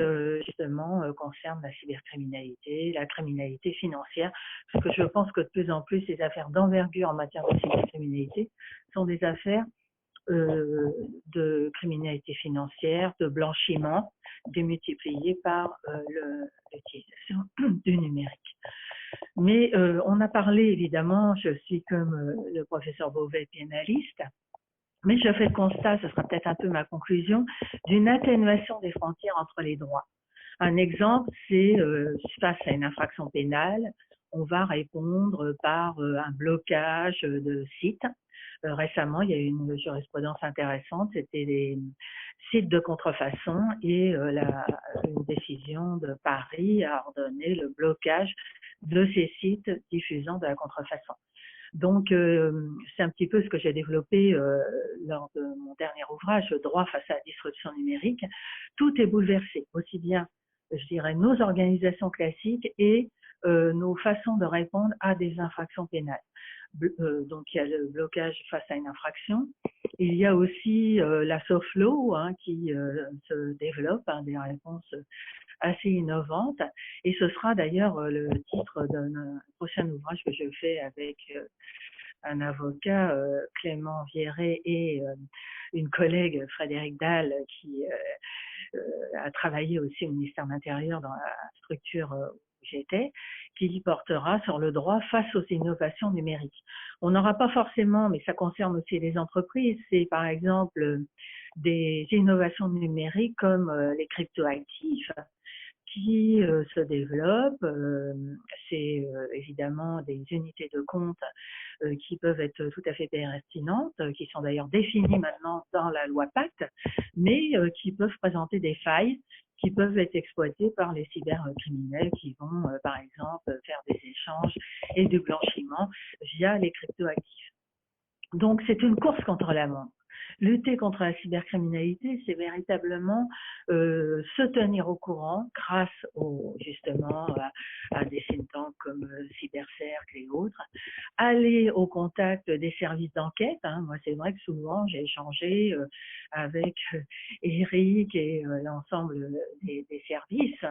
justement concernent la cybercriminalité, la criminalité financière, parce que je pense que de plus en plus, ces affaires d'envergure en matière de cybercriminalité sont des affaires de criminalité financière, de blanchiment, démultipliées par l'utilisation du numérique. Mais on a parlé, évidemment, je suis comme le professeur Beauvais pénaliste, mais je fais le constat, ce sera peut-être un peu ma conclusion, d'une atténuation des frontières entre les droits. Un exemple, c'est face à une infraction pénale, on va répondre par un blocage de sites. Récemment, il y a eu une jurisprudence intéressante, c'était les sites de contrefaçon, et une décision de Paris a ordonné le blocage de ces sites diffusant de la contrefaçon. Donc, c'est un petit peu ce que j'ai développé lors de mon dernier ouvrage, Droit face à la disruption numérique. Tout est bouleversé, aussi bien, je dirais, nos organisations classiques et nos façons de répondre à des infractions pénales. donc il y a le blocage face à une infraction. Il y a aussi la soft law qui se développe, des réponses assez innovantes. Et ce sera d'ailleurs le titre d'un prochain ouvrage que je fais avec un avocat, Clément Vieret, et une collègue, Frédéric Dalle, qui a travaillé aussi au ministère de l'Intérieur dans la structure où j'étais, qui portera sur le droit face aux innovations numériques. On n'aura pas forcément, mais ça concerne aussi les entreprises, c'est par exemple des innovations numériques comme les cryptoactifs qui se développent. C'est évidemment des unités de compte qui peuvent être tout à fait pertinentes, qui sont d'ailleurs définies maintenant dans la loi Pacte, mais qui peuvent présenter des failles qui peuvent être exploitées par les cybercriminels qui vont, par exemple, faire des échanges et du blanchiment via les cryptoactifs. Donc, c'est une course contre la montre. Lutter contre la cybercriminalité, c'est véritablement se tenir au courant grâce justement à des think tanks comme Cybercercle et autres, aller au contact des services d'enquête. Moi, c'est vrai que souvent, j'ai échangé avec Eric et l'ensemble des services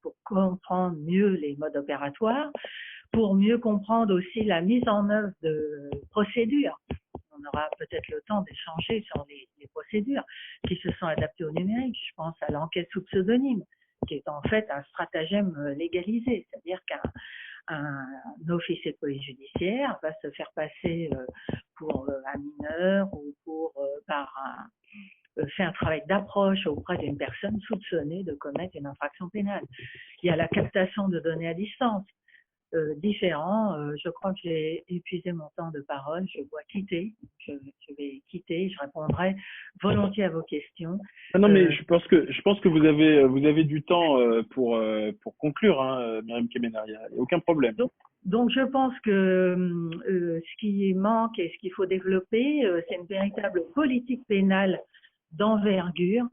pour comprendre mieux les modes opératoires, pour mieux comprendre aussi la mise en œuvre de procédures. On aura peut-être le temps d'échanger sur les procédures qui se sont adaptées au numérique. Je pense à l'enquête sous pseudonyme, qui est en fait un stratagème légalisé, c'est-à-dire qu'un officier de police judiciaire va se faire passer pour un mineur ou faire un travail d'approche auprès d'une personne soupçonnée de commettre une infraction pénale. Il y a la captation de données à distance. Différents. Je crois que j'ai épuisé mon temps de parole. Je dois quitter. Je vais quitter. Je répondrai volontiers à vos questions. Non, mais je pense que vous avez du temps pour conclure, Myriam Kemener. Il n'y a aucun problème. Donc, je pense que ce qui manque et ce qu'il faut développer, c'est une véritable politique pénale d'envergure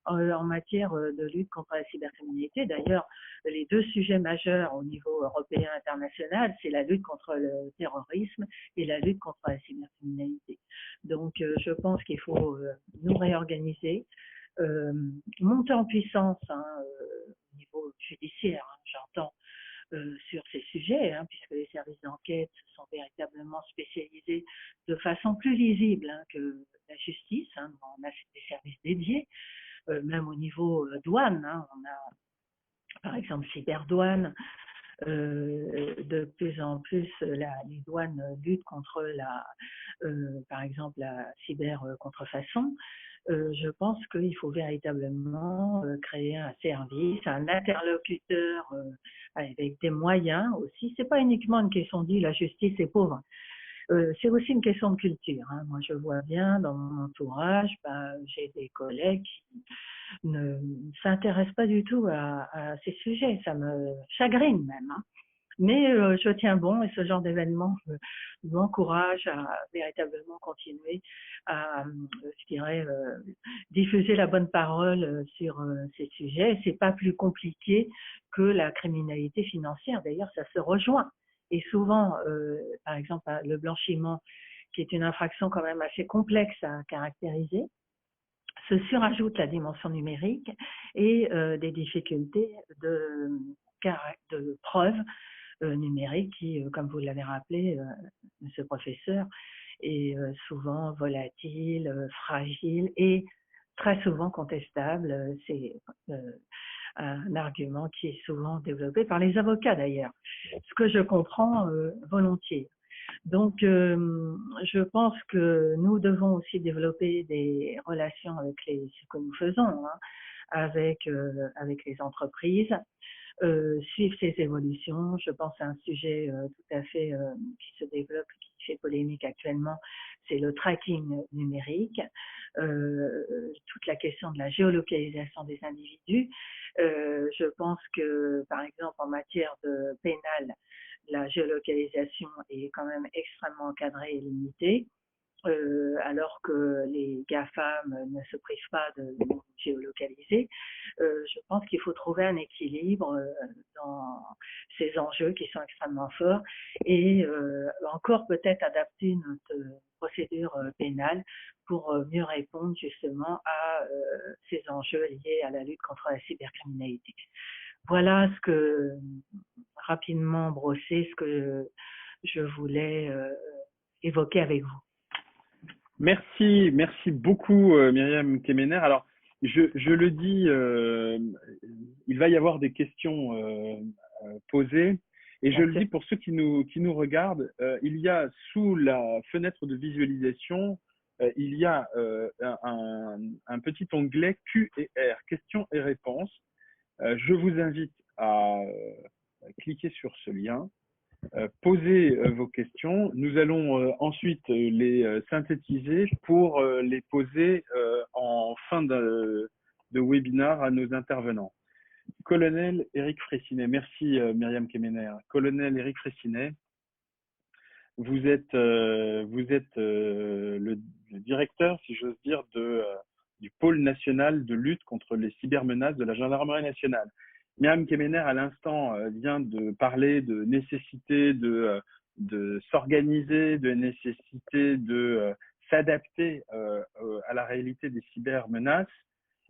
en matière de lutte contre la cybercriminalité. D'ailleurs, les deux sujets majeurs au niveau européen et international, c'est la lutte contre le terrorisme et la lutte contre la cybercriminalité. Donc, je pense qu'il faut nous réorganiser, monter en puissance au niveau judiciaire, j'entends, sur ces sujets, puisque les services d'enquête sont véritablement spécialisés de façon plus lisible que la justice. On a des services dédiés. Même au niveau douane, on a par exemple cyberdouane, de plus en plus les douanes luttent contre par exemple la cyber-contrefaçon. Je pense qu'il faut véritablement créer un service, un interlocuteur avec des moyens aussi. C'est pas uniquement une question de dire la justice est pauvre. C'est aussi une question de culture. Moi, je vois bien dans mon entourage, j'ai des collègues qui ne s'intéressent pas du tout à ces sujets. Ça me chagrine même. Mais je tiens bon et ce genre d'événement m'encourage à véritablement continuer à, je dirais, diffuser la bonne parole sur ces sujets. C'est pas plus compliqué que la criminalité financière. D'ailleurs, ça se rejoint. Et souvent, par exemple, le blanchiment, qui est une infraction quand même assez complexe à caractériser, se surajoute la dimension numérique et des difficultés de preuve numérique qui, comme vous l'avez rappelé, monsieur le professeur, est souvent volatile, fragile et très souvent contestable. C'est un argument qui est souvent développé par les avocats d'ailleurs, ce que je comprends volontiers. Donc, je pense que nous devons aussi développer des relations avec ce que nous faisons, avec les entreprises, suivre ces évolutions. Je pense à un sujet tout à fait qui se développe, qui fait polémique actuellement, c'est le tracking numérique, toute la question de la géolocalisation des individus. Je pense que, par exemple, en matière de pénale, la géolocalisation est quand même extrêmement encadrée et limitée. alors que les GAFAM ne se privent pas de nous géolocaliser. Je pense qu'il faut trouver un équilibre dans ces enjeux qui sont extrêmement forts et encore peut-être adapter notre procédure pénale pour mieux répondre justement à ces enjeux liés à la lutte contre la cybercriminalité. Voilà ce que, rapidement brossé, ce que je voulais évoquer avec vous. Merci beaucoup Myriam Kemener. Alors, je le dis, il va y avoir des questions posées. Et je le dis pour ceux qui nous regardent, il y a sous la fenêtre de visualisation, il y a un petit onglet Q et R, questions et réponses. Je vous invite à cliquer sur ce lien. Posez vos questions. Nous allons ensuite les synthétiser pour les poser en fin de webinaire à nos intervenants. Colonel Éric Fraissinet, merci Myriam Kemener. Colonel Éric Fraissinet, vous êtes le directeur, si j'ose dire, du pôle national de lutte contre les cybermenaces de la gendarmerie nationale. Myriam Kemener, à l'instant, vient de parler de nécessité de s'organiser, de nécessité de s'adapter à la réalité des cybermenaces.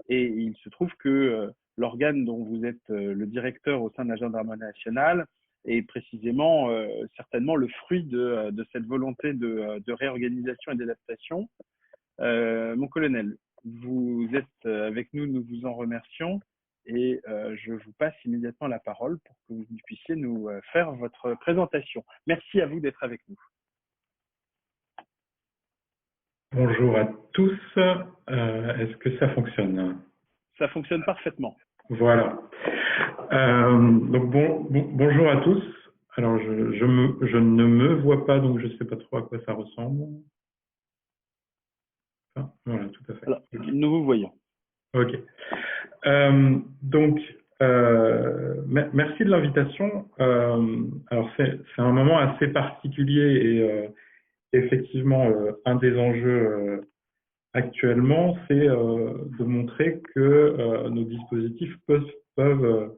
Et il se trouve que l'organe dont vous êtes le directeur au sein de la gendarmerie nationale est précisément certainement le fruit de cette volonté de réorganisation et d'adaptation. Mon colonel, vous êtes avec nous, nous vous en remercions. Et je vous passe immédiatement la parole pour que vous puissiez nous faire votre présentation. Merci à vous d'être avec nous. Bonjour à tous. Est-ce que ça fonctionne? Ça fonctionne parfaitement. Voilà. Donc bonjour à tous. Alors je ne me vois pas, donc je ne sais pas trop à quoi ça ressemble. Ah, voilà, tout à fait. Alors, nous vous voyons. Ok. Merci de l'invitation. Alors c'est un moment assez particulier et effectivement un des enjeux actuellement, c'est de montrer que nos dispositifs peuvent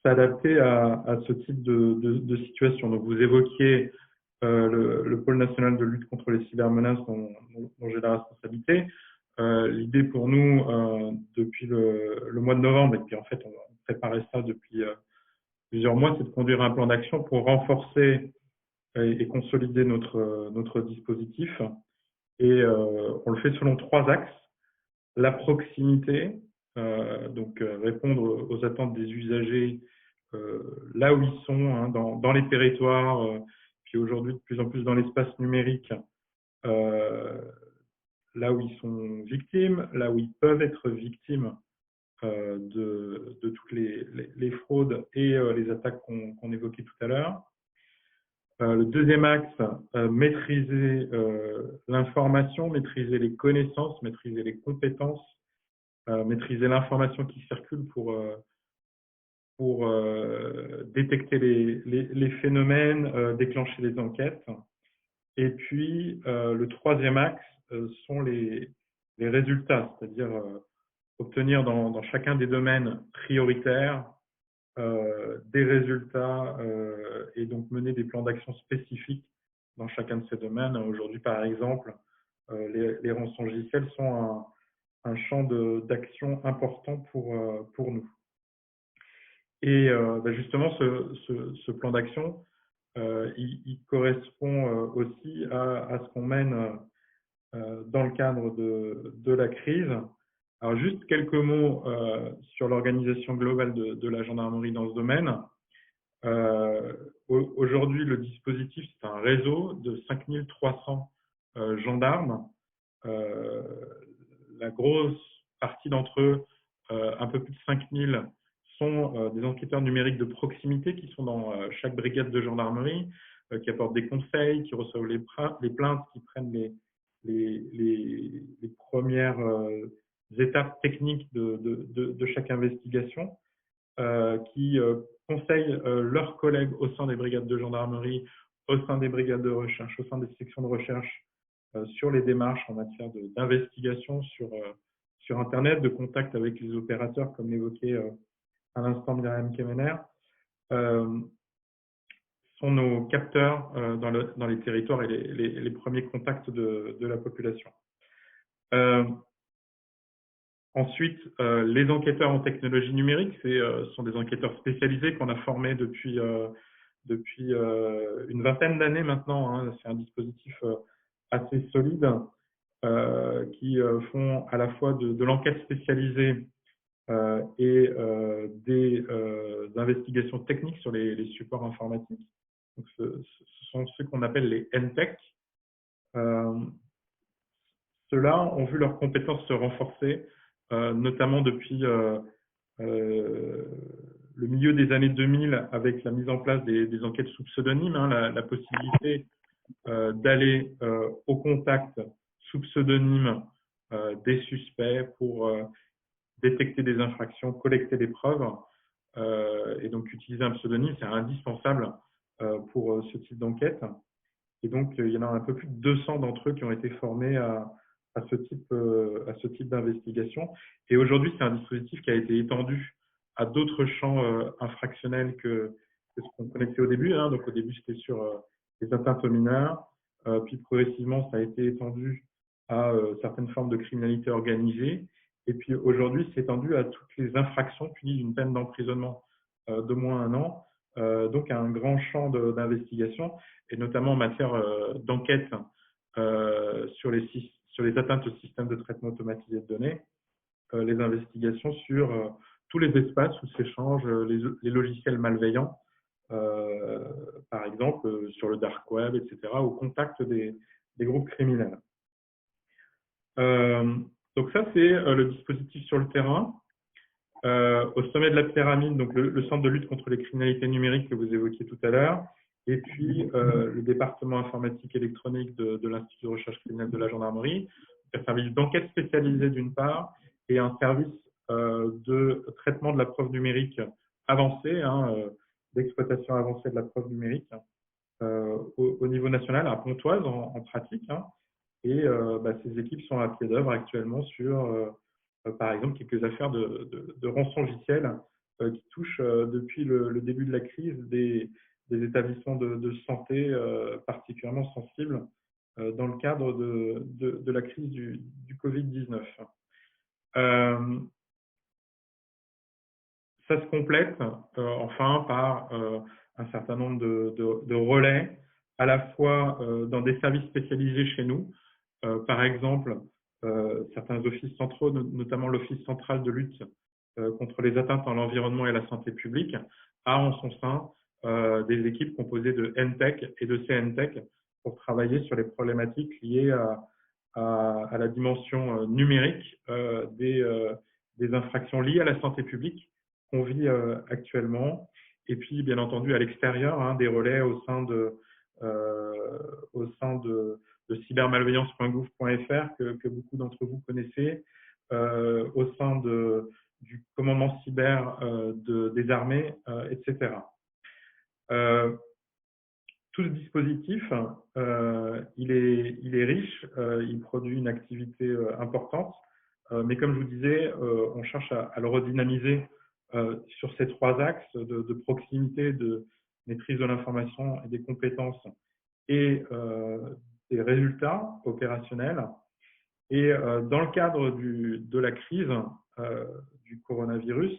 s'adapter à ce type de situation. Donc vous évoquiez le pôle national de lutte contre les cybermenaces dont j'ai la responsabilité. L'idée pour nous, depuis le mois de novembre, et puis en fait on préparait ça depuis plusieurs mois, c'est de conduire un plan d'action pour renforcer et consolider notre dispositif. Et on le fait selon 3 axes. La proximité, donc répondre aux attentes des usagers là où ils sont, hein, dans les territoires, puis aujourd'hui de plus en plus dans l'espace numérique, là où ils sont victimes, là où ils peuvent être victimes de toutes les fraudes et les attaques qu'on évoquait tout à l'heure. Le deuxième axe, maîtriser l'information, maîtriser les connaissances, maîtriser les compétences, maîtriser l'information qui circule pour détecter les phénomènes, déclencher les enquêtes. Et puis, le troisième axe sont les résultats, c'est-à-dire obtenir dans chacun des domaines prioritaires des résultats et donc mener des plans d'action spécifiques dans chacun de ces domaines. Aujourd'hui, par exemple, les rançongiciels sont un champ d'action important pour nous. Et justement, ce plan d'action, il correspond aussi à ce qu'on mène dans le cadre de la crise. Alors, juste quelques mots sur l'organisation globale de la gendarmerie dans ce domaine. Aujourd'hui, le dispositif, c'est un réseau de 5300 gendarmes. La grosse partie d'entre eux, un peu plus de 5000, sont des enquêteurs numériques de proximité qui sont dans chaque brigade de gendarmerie, qui apportent des conseils, qui reçoivent les plaintes, qui prennent les premières étapes techniques de chaque investigation, qui conseillent leurs collègues au sein des brigades de gendarmerie, au sein des brigades de recherche, au sein des sections de recherche sur les démarches en matière d'investigation sur Internet, de contact avec les opérateurs, comme l'évoquait à l'instant Myriam Kemener, sont nos capteurs dans les territoires et les premiers contacts de la population. Ensuite, les enquêteurs en technologie numérique, sont des enquêteurs spécialisés qu'on a formés depuis une vingtaine d'années maintenant. Hein. C'est un dispositif assez solide qui font à la fois de l'enquête spécialisée et des investigations techniques sur les supports informatiques. Donc, ce sont ceux qu'on appelle les NTech. Ceux-là ont vu leurs compétences se renforcer, notamment depuis le milieu des années 2000 avec la mise en place des enquêtes sous pseudonyme, hein, la possibilité d'aller au contact sous pseudonyme des suspects pour détecter des infractions, collecter des preuves. Et donc, utiliser un pseudonyme, c'est indispensable pour ce type d'enquête. Et donc, il y en a un peu plus de 200 d'entre eux qui ont été formés à ce type d'investigation. Et aujourd'hui, c'est un dispositif qui a été étendu à d'autres champs infractionnels que ce qu'on connaissait au début. Hein. Donc, au début, c'était sur les atteintes aux mineurs. Puis, progressivement, ça a été étendu à certaines formes de criminalité organisée. Et puis, aujourd'hui, c'est étendu à toutes les infractions punies d'une peine d'emprisonnement d'au moins 1 an. Donc, un grand champ d'investigation, et notamment en matière d'enquête sur les atteintes au système de traitement automatisé de données, les investigations sur tous les espaces où s'échangent les logiciels malveillants, par exemple sur le dark web, etc., au contact des groupes criminels. Donc ça, c'est le dispositif sur le terrain. Au sommet de la pyramide, donc le centre de lutte contre les criminalités numériques que vous évoquiez tout à l'heure, et puis le département informatique électronique de l'Institut de recherche criminelle de la gendarmerie, un service d'enquête spécialisé d'une part, et un service de traitement de la preuve numérique avancée, hein, d'exploitation avancée de la preuve numérique au niveau national, à Pontoise en pratique. Hein, et ces équipes sont à pied d'œuvre actuellement sur par exemple, quelques affaires de rançongiciel qui touchent depuis le début de la crise des établissements de santé particulièrement sensibles dans le cadre de la crise du Covid-19. Ça se complète enfin par un certain nombre de relais, à la fois dans des services spécialisés chez nous, par exemple, certains offices centraux, notamment l'Office central de lutte contre les atteintes à l'environnement et à la santé publique, a en son sein des équipes composées de NTech et de CNTech pour travailler sur les problématiques liées à la dimension numérique des infractions liées à la santé publique qu'on vit actuellement. Et puis, bien entendu, à l'extérieur, hein, des relais au sein de cybermalveillance.gouv.fr que beaucoup d'entre vous connaissez, au sein du commandement cyber des armées, etc. Tout ce dispositif, il est riche, il produit une activité importante, mais comme je vous disais, on cherche à le redynamiser sur ces 3 axes de proximité, de maîtrise de l'information et des compétences et des résultats opérationnels. Et dans le cadre de la crise du coronavirus,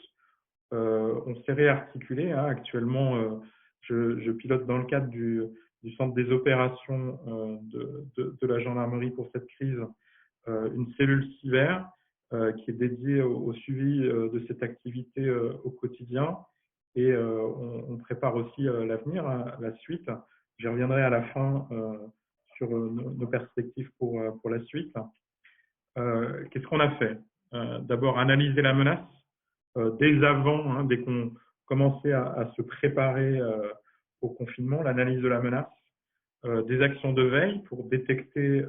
on s'est réarticulé. Hein. Actuellement, je pilote dans le cadre du centre des opérations de la gendarmerie pour cette crise une cellule cyber qui est dédiée au suivi de cette activité au quotidien. Et on prépare aussi l'avenir, hein, la suite. J'y reviendrai à la fin sur nos perspectives pour la suite. Qu'est-ce qu'on a fait? D'abord, analyser la menace dès avant, hein, dès qu'on commençait à se préparer au confinement, l'analyse de la menace, des actions de veille pour détecter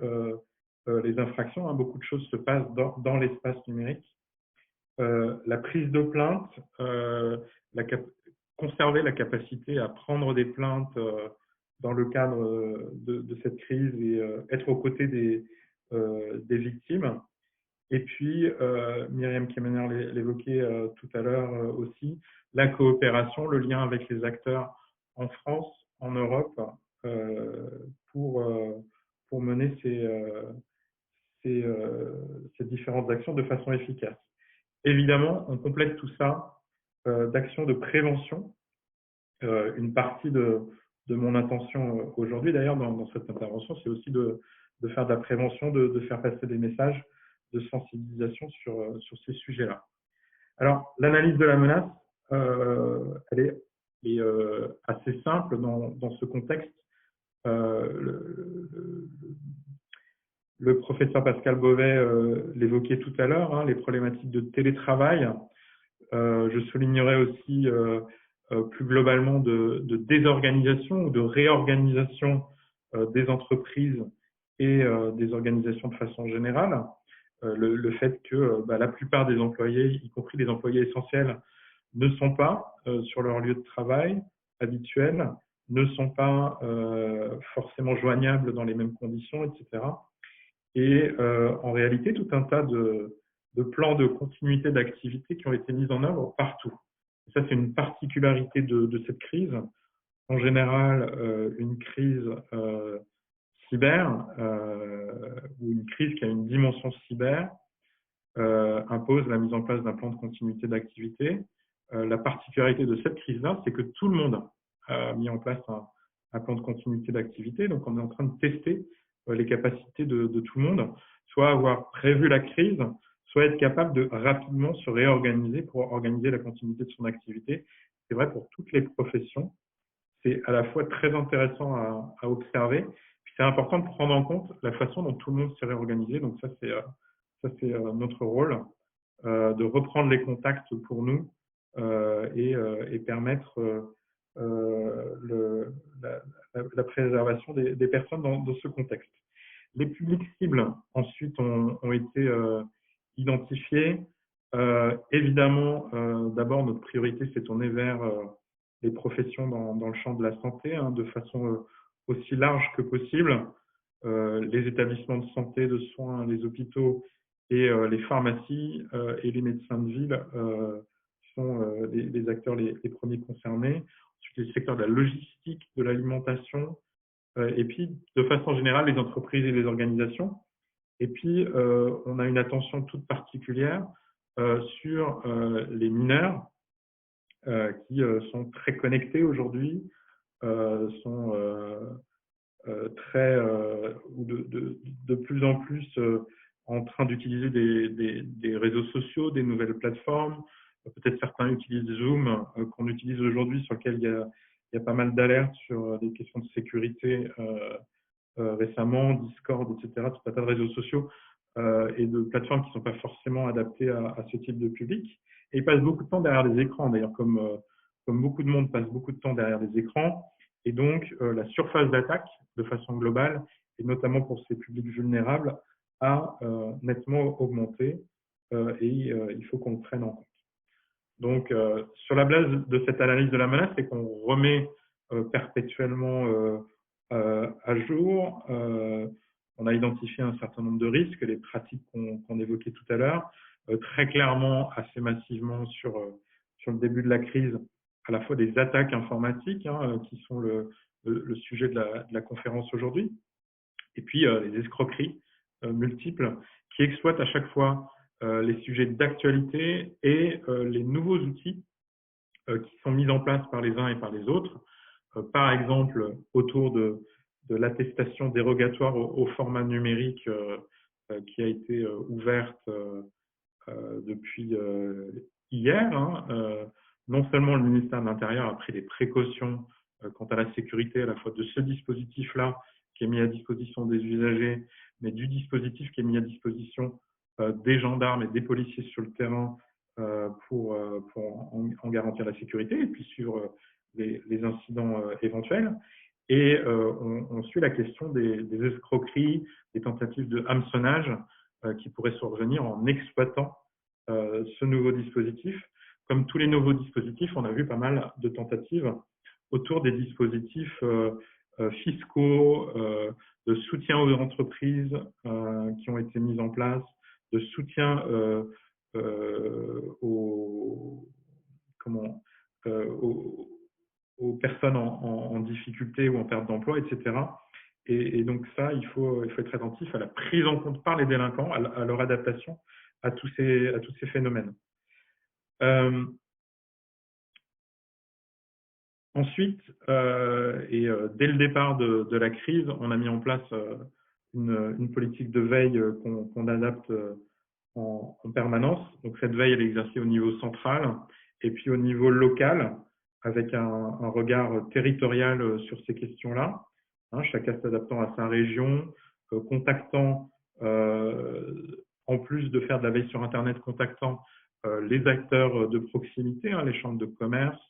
les infractions. Hein, beaucoup de choses se passent dans l'espace numérique. La prise de plainte, conserver la capacité à prendre des plaintes dans le cadre de cette crise et être aux côtés des victimes. Et puis, Myriam Kemener l'évoquait tout à l'heure aussi, la coopération, le lien avec les acteurs en France, en Europe, pour mener ces différentes actions de façon efficace. Évidemment, on complète tout ça d'actions de prévention. Une partie de mon intention aujourd'hui, d'ailleurs, dans cette intervention, c'est aussi de faire de la prévention, de faire passer des messages de sensibilisation sur ces sujets-là. Alors, l'analyse de la menace, elle est assez simple dans ce contexte. Le professeur Pascal Beauvais l'évoquait tout à l'heure, hein, les problématiques de télétravail. Je soulignerai aussi plus globalement de désorganisation ou de réorganisation des entreprises et des organisations de façon générale. Le fait que la plupart des employés, y compris les employés essentiels, ne sont pas sur leur lieu de travail habituel, ne sont pas forcément joignables dans les mêmes conditions, etc. Et en réalité, tout un tas de plans de continuité d'activité qui ont été mis en œuvre partout. Et ça, c'est une particularité de cette crise. En général, une crise cyber ou une crise qui a une dimension cyber impose la mise en place d'un plan de continuité d'activité. La particularité de cette crise-là, c'est que tout le monde a mis en place un plan de continuité d'activité. Donc, on est en train de tester les capacités de tout le monde, soit avoir prévu la crise, soit être capable de rapidement se réorganiser pour organiser la continuité de son activité. C'est vrai pour toutes les professions. C'est à la fois très intéressant à observer, puis c'est important de prendre en compte la façon dont tout le monde s'est réorganisé. Donc ça, c'est notre rôle, de reprendre les contacts pour nous et permettre la préservation des personnes dans ce contexte. Les publics cibles, ensuite, ont été identifiés. Évidemment, d'abord, notre priorité s'est tournée vers les professions dans le champ de la santé, hein, de façon aussi large que possible. Les établissements de santé, de soins, les hôpitaux et les pharmacies et les médecins de ville sont les acteurs les premiers concernés. Ensuite, les secteurs de la logistique, de l'alimentation, et puis, de façon générale, les entreprises et les organisations. Et puis, on a une attention toute particulière sur les mineurs qui sont très connectés aujourd'hui, sont ou de plus en plus en train d'utiliser des réseaux sociaux, des nouvelles plateformes. Peut-être certains utilisent Zoom, qu'on utilise aujourd'hui, sur lequel il y a pas mal d'alertes sur des questions de sécurité récemment, Discord, etc., tout un tas de réseaux sociaux et de plateformes qui ne sont pas forcément adaptées à ce type de public. Et ils passent beaucoup de temps derrière des écrans, d'ailleurs, comme beaucoup de monde passe beaucoup de temps derrière des écrans. Et donc, la surface d'attaque, de façon globale, et notamment pour ces publics vulnérables, a nettement augmenté et il faut qu'on le prenne en compte. Donc, sur la base de cette analyse de la menace, c'est qu'on remet perpétuellement à jour. On a identifié un certain nombre de risques, les pratiques qu'on évoquait tout à l'heure, très clairement, assez massivement sur le début de la crise, à la fois des attaques informatiques, hein, qui sont le sujet de la conférence aujourd'hui, et puis les escroqueries multiples qui exploitent à chaque fois les sujets d'actualité et les nouveaux outils qui sont mis en place par les uns et par les autres. Par exemple, autour de l'attestation dérogatoire au format numérique qui a été ouverte depuis hier. Hein. Non seulement le ministère de l'Intérieur a pris des précautions quant à la sécurité à la fois de ce dispositif-là qui est mis à disposition des usagers, mais du dispositif qui est mis à disposition des gendarmes et des policiers sur le terrain pour en garantir la sécurité et puis suivre les incidents éventuels. Et on suit la question des escroqueries, des tentatives de hameçonnage qui pourraient survenir en exploitant ce nouveau dispositif. Comme tous les nouveaux dispositifs, on a vu pas mal de tentatives autour des dispositifs fiscaux, de soutien aux entreprises qui ont été mises en place, de soutien aux, aux personnes en difficulté ou en perte d'emploi, etc. Et donc ça, il faut être attentif à la prise en compte par les délinquants, à leur adaptation à tous ces phénomènes. Ensuite, dès le départ de la crise, on a mis en place une politique de veille qu'on adapte en permanence. Donc cette veille, elle est exercée au niveau central et puis au niveau local, avec un regard territorial sur ces questions-là, hein, chacun s'adaptant à sa région, contactant, en plus de faire de la veille sur Internet, contactant les acteurs de proximité, hein, les chambres de commerce,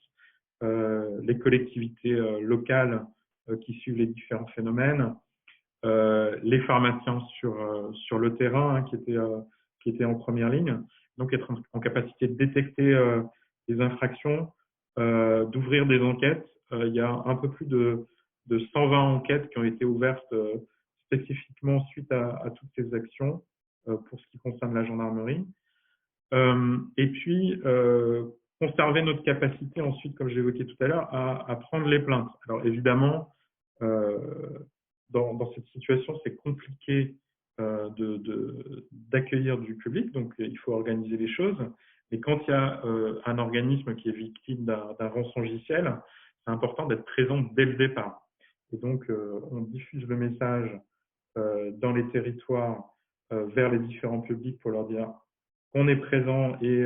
les collectivités locales qui suivent les différents phénomènes, les pharmaciens sur le terrain, hein, qui étaient en première ligne, donc être en capacité de détecter les infractions, d'ouvrir des enquêtes. Il y a un peu plus de 120 enquêtes qui ont été ouvertes spécifiquement suite à toutes ces actions pour ce qui concerne la gendarmerie. Et puis, conserver notre capacité ensuite, comme j'évoquais tout à l'heure, à prendre les plaintes. Alors évidemment, dans cette situation, c'est compliqué d'accueillir du public, donc il faut organiser les choses. Mais quand il y a un organisme qui est victime d'un rançongiciel, c'est important d'être présent dès le départ. Et donc, on diffuse le message dans les territoires vers les différents publics pour leur dire qu'on est présent et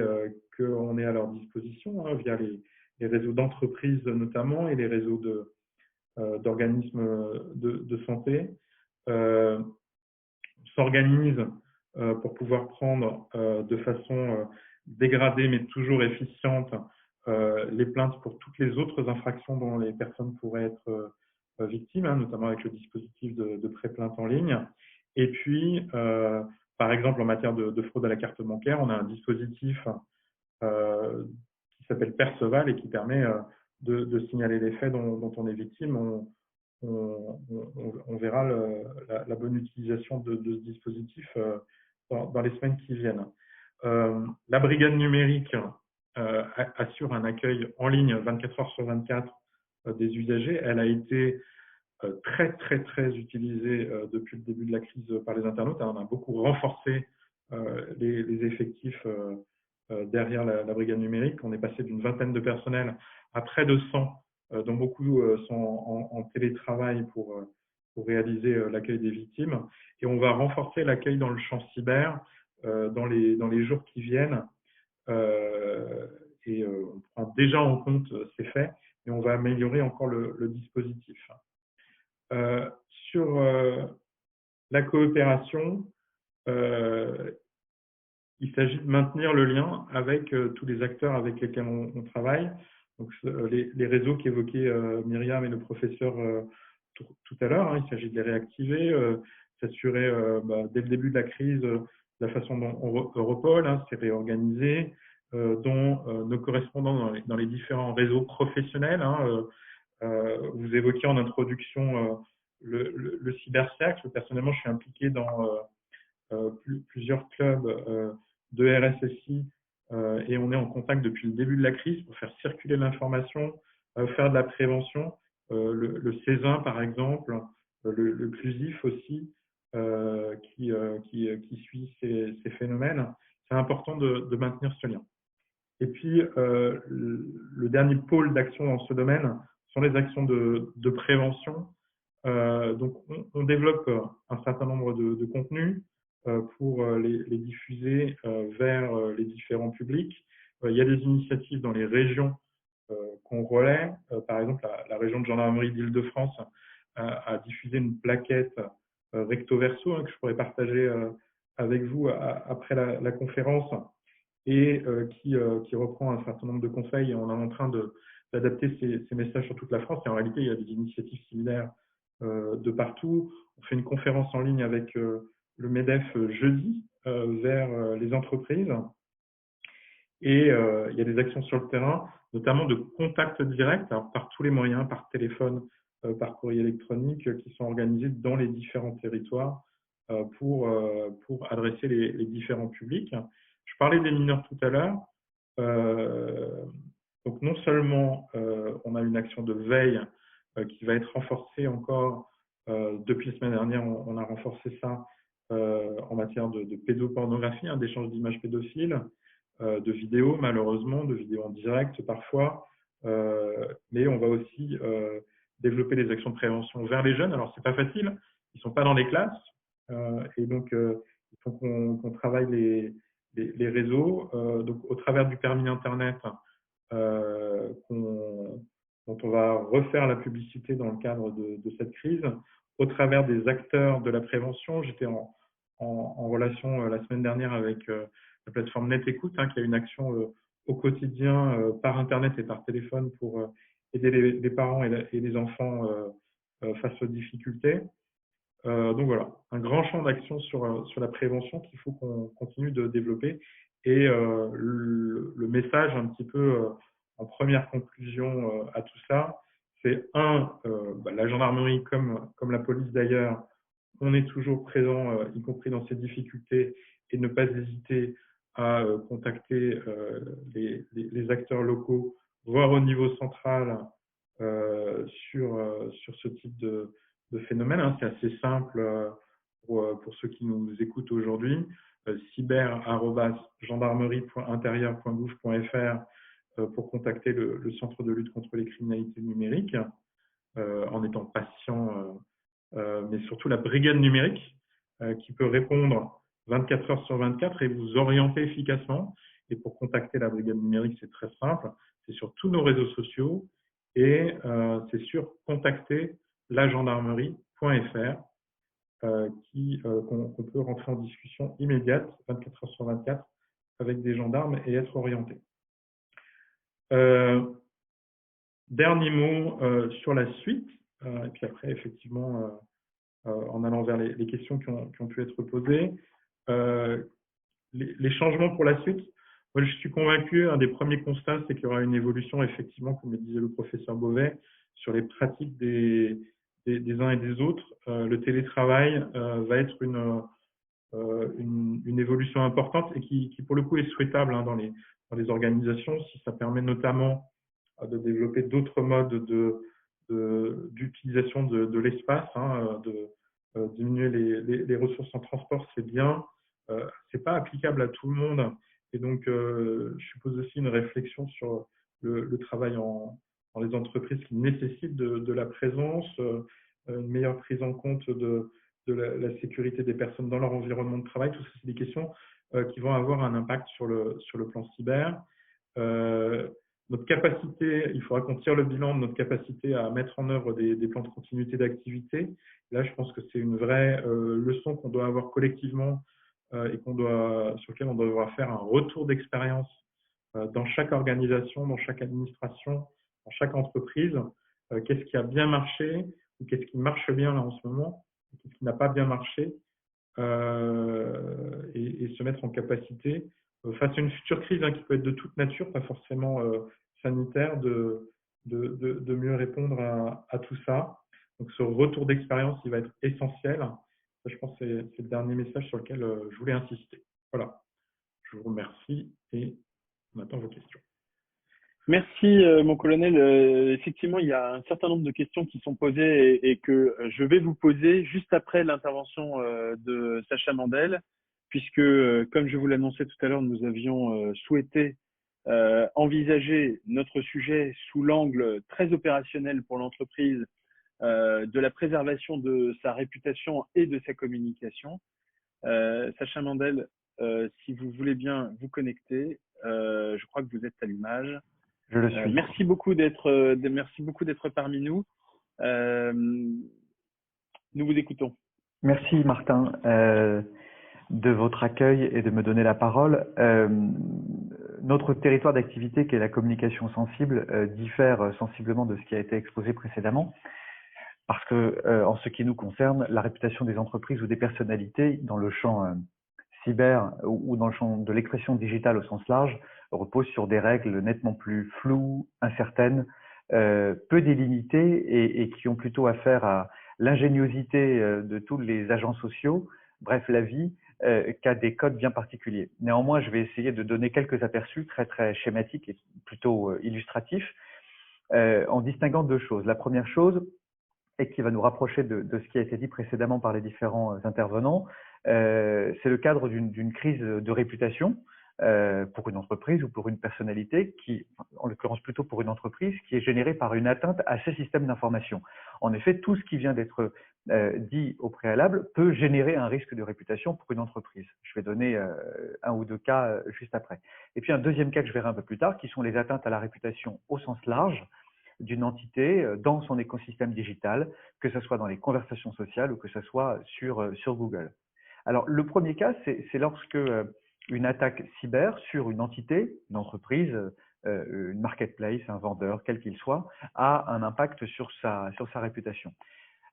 qu'on est à leur disposition, hein, via les réseaux d'entreprises notamment et les réseaux d'organismes de santé. S'organise pour pouvoir prendre de façon dégradée mais toujours efficiente les plaintes pour toutes les autres infractions dont les personnes pourraient être victimes, hein, notamment avec le dispositif de pré-plainte en ligne. Et puis, par exemple, en matière de fraude à la carte bancaire, on a un dispositif qui s'appelle Perceval et qui permet de signaler les faits dont on est victime. On verra la bonne utilisation de ce dispositif dans les semaines qui viennent. La brigade numérique assure un accueil en ligne 24 heures sur 24 des usagers. Elle a été très, très, très utilisée depuis le début de la crise par les internautes. On a beaucoup renforcé les effectifs derrière la brigade numérique. On est passé d'une vingtaine de personnels à près de 100, dont beaucoup sont en télétravail pour réaliser l'accueil des victimes. Et on va renforcer l'accueil dans le champ cyber dans les jours qui viennent. On prend déjà en compte ces faits, et on va améliorer encore le dispositif. Sur la coopération, il s'agit de maintenir le lien avec tous les acteurs avec lesquels on travaille. Donc, les réseaux qu'évoquaient Myriam et le professeur tout à l'heure, hein, il s'agit de les réactiver, s'assurer dès le début de la crise la façon dont Europol s'est réorganisé, dont nos correspondants dans les différents réseaux professionnels. Hein, vous évoquiez en introduction le cybercercle. Personnellement, je suis impliqué dans plusieurs clubs de RSSI et on est en contact depuis le début de la crise pour faire circuler l'information, faire de la prévention. Le CESIN, par exemple, le CLUSIF aussi, qui suit ces phénomènes. C'est important de maintenir ce lien. Et puis, le dernier pôle d'action dans ce domaine sont les actions de prévention. Donc, on développe un certain nombre de contenus pour les diffuser vers les différents publics. Il y a des initiatives dans les régions qu'on relaie. Par exemple, la région de gendarmerie d'Île-de-France a diffusé une plaquette recto verso, hein, que je pourrais partager avec vous après la conférence, et qui reprend un certain nombre de conseils. Et on est en train d'adapter ces messages sur toute la France. Et en réalité, il y a des initiatives similaires de partout. On fait une conférence en ligne avec le MEDEF jeudi vers les entreprises. Et il y a des actions sur le terrain, notamment de contact direct, alors par tous les moyens, par téléphone, par courrier électronique qui sont organisés dans les différents territoires pour adresser les différents publics. Je parlais des mineurs tout à l'heure. Donc non seulement on a une action de veille qui va être renforcée encore depuis la semaine dernière, on a renforcé ça en matière de pédopornographie, hein, d'échange d'images pédophiles, de vidéos malheureusement, de vidéos en direct parfois, mais on va aussi développer des actions de prévention vers les jeunes. Alors c'est pas facile, ils sont pas dans les classes et donc il faut qu'on travaille les réseaux, donc au travers du permis Internet, dont on va refaire la publicité dans le cadre de cette crise, au travers des acteurs de la prévention. J'étais en relation la semaine dernière avec la plateforme NetÉcoute, hein, qui a une action au quotidien par Internet et par téléphone pour aider les parents et les enfants face aux difficultés. Donc voilà, un grand champ d'action sur la prévention qu'il faut qu'on continue de développer. Et le message un petit peu en première conclusion à tout ça, c'est la gendarmerie comme la police d'ailleurs, on est toujours présent, y compris dans ces difficultés, et ne pas hésiter à contacter les acteurs locaux, voire au niveau central sur ce type de phénomène. Hein. C'est assez simple pour ceux qui nous écoutent aujourd'hui. cyber@gendarmerie.intérieur.gouv.fr pour contacter le Centre de lutte contre les criminalités numériques en étant patient, mais surtout la brigade numérique qui peut répondre 24 heures sur 24 et vous orienter efficacement. Et pour contacter la brigade numérique, c'est très simple. C'est sur tous nos réseaux sociaux et c'est sur contacterlagendarmerie.fr qu'on peut rentrer en discussion immédiate, 24 heures sur 24, avec des gendarmes et être orienté. Dernier mot sur la suite, et puis après, effectivement, en allant vers les questions qui ont pu être posées. Les changements pour la suite, moi, je suis convaincu, un des premiers constats, c'est qu'il y aura une évolution, effectivement, comme le disait le professeur Beauvais, sur les pratiques des uns et des autres. Le télétravail va être une évolution importante et qui, pour le coup, est souhaitable hein, dans les organisations, si ça permet notamment de développer d'autres modes d'utilisation de l'espace, hein, diminuer les ressources en transport, c'est bien. C'est pas applicable à tout le monde. Et donc, je suppose aussi une réflexion sur le travail dans les entreprises qui nécessitent de la présence, une meilleure prise en compte de la sécurité des personnes dans leur environnement de travail. Tout ça, c'est des questions qui vont avoir un impact sur le plan cyber. Notre capacité, il faudra qu'on tire le bilan de notre capacité à mettre en œuvre des plans de continuité d'activité. Là, je pense que c'est une vraie leçon qu'on doit avoir collectivement et sur lequel on devra faire un retour d'expérience dans chaque organisation, dans chaque administration, dans chaque entreprise. Qu'est-ce qui a bien marché ou qu'est-ce qui marche bien là en ce moment, qu'est-ce qui n'a pas bien marché et se mettre en capacité face à une future crise hein, qui peut être de toute nature, pas forcément sanitaire, de mieux répondre à tout ça. Donc ce retour d'expérience, il va être essentiel. Ça, je pense que c'est le dernier message sur lequel je voulais insister. Voilà. Je vous remercie et on attend vos questions. Merci, mon colonel. Effectivement, il y a un certain nombre de questions qui sont posées et que je vais vous poser juste après l'intervention de Sacha Mandel, puisque, comme je vous l'annonçais tout à l'heure, nous avions souhaité envisager notre sujet sous l'angle très opérationnel pour l'entreprise de la préservation de sa réputation et de sa communication. Sacha Mandel, si vous voulez bien vous connecter, je crois que vous êtes à l'image. Je le suis. Merci beaucoup d'être parmi nous. Nous vous écoutons. Merci Martin de votre accueil et de me donner la parole. Notre territoire d'activité, qui est la communication sensible, diffère sensiblement de ce qui a été exposé précédemment, parce que, en ce qui nous concerne, la réputation des entreprises ou des personnalités dans le champ cyber ou dans le champ de l'expression digitale au sens large repose sur des règles nettement plus floues, incertaines, peu délimitées et qui ont plutôt affaire à l'ingéniosité de tous les agents sociaux, bref, la vie, qu'à des codes bien particuliers. Néanmoins, je vais essayer de donner quelques aperçus très très schématiques et plutôt illustratifs en distinguant deux choses. La première chose, et qui va nous rapprocher de ce qui a été dit précédemment par les différents intervenants, c'est le cadre d'une crise de réputation pour une entreprise ou pour une personnalité qui, en l'occurrence plutôt pour une entreprise, qui est générée par une atteinte à ces systèmes d'information. En effet, tout ce qui vient d'être dit au préalable peut générer un risque de réputation pour une entreprise. Je vais donner un ou deux cas juste après. Et puis un deuxième cas que je verrai un peu plus tard, qui sont les atteintes à la réputation au sens large d'une entité dans son écosystème digital, que ce soit dans les conversations sociales ou que ce soit sur Google. Alors, le premier cas, c'est lorsque une attaque cyber sur une entité, une entreprise, une marketplace, un vendeur, quel qu'il soit, a un impact sur sa réputation.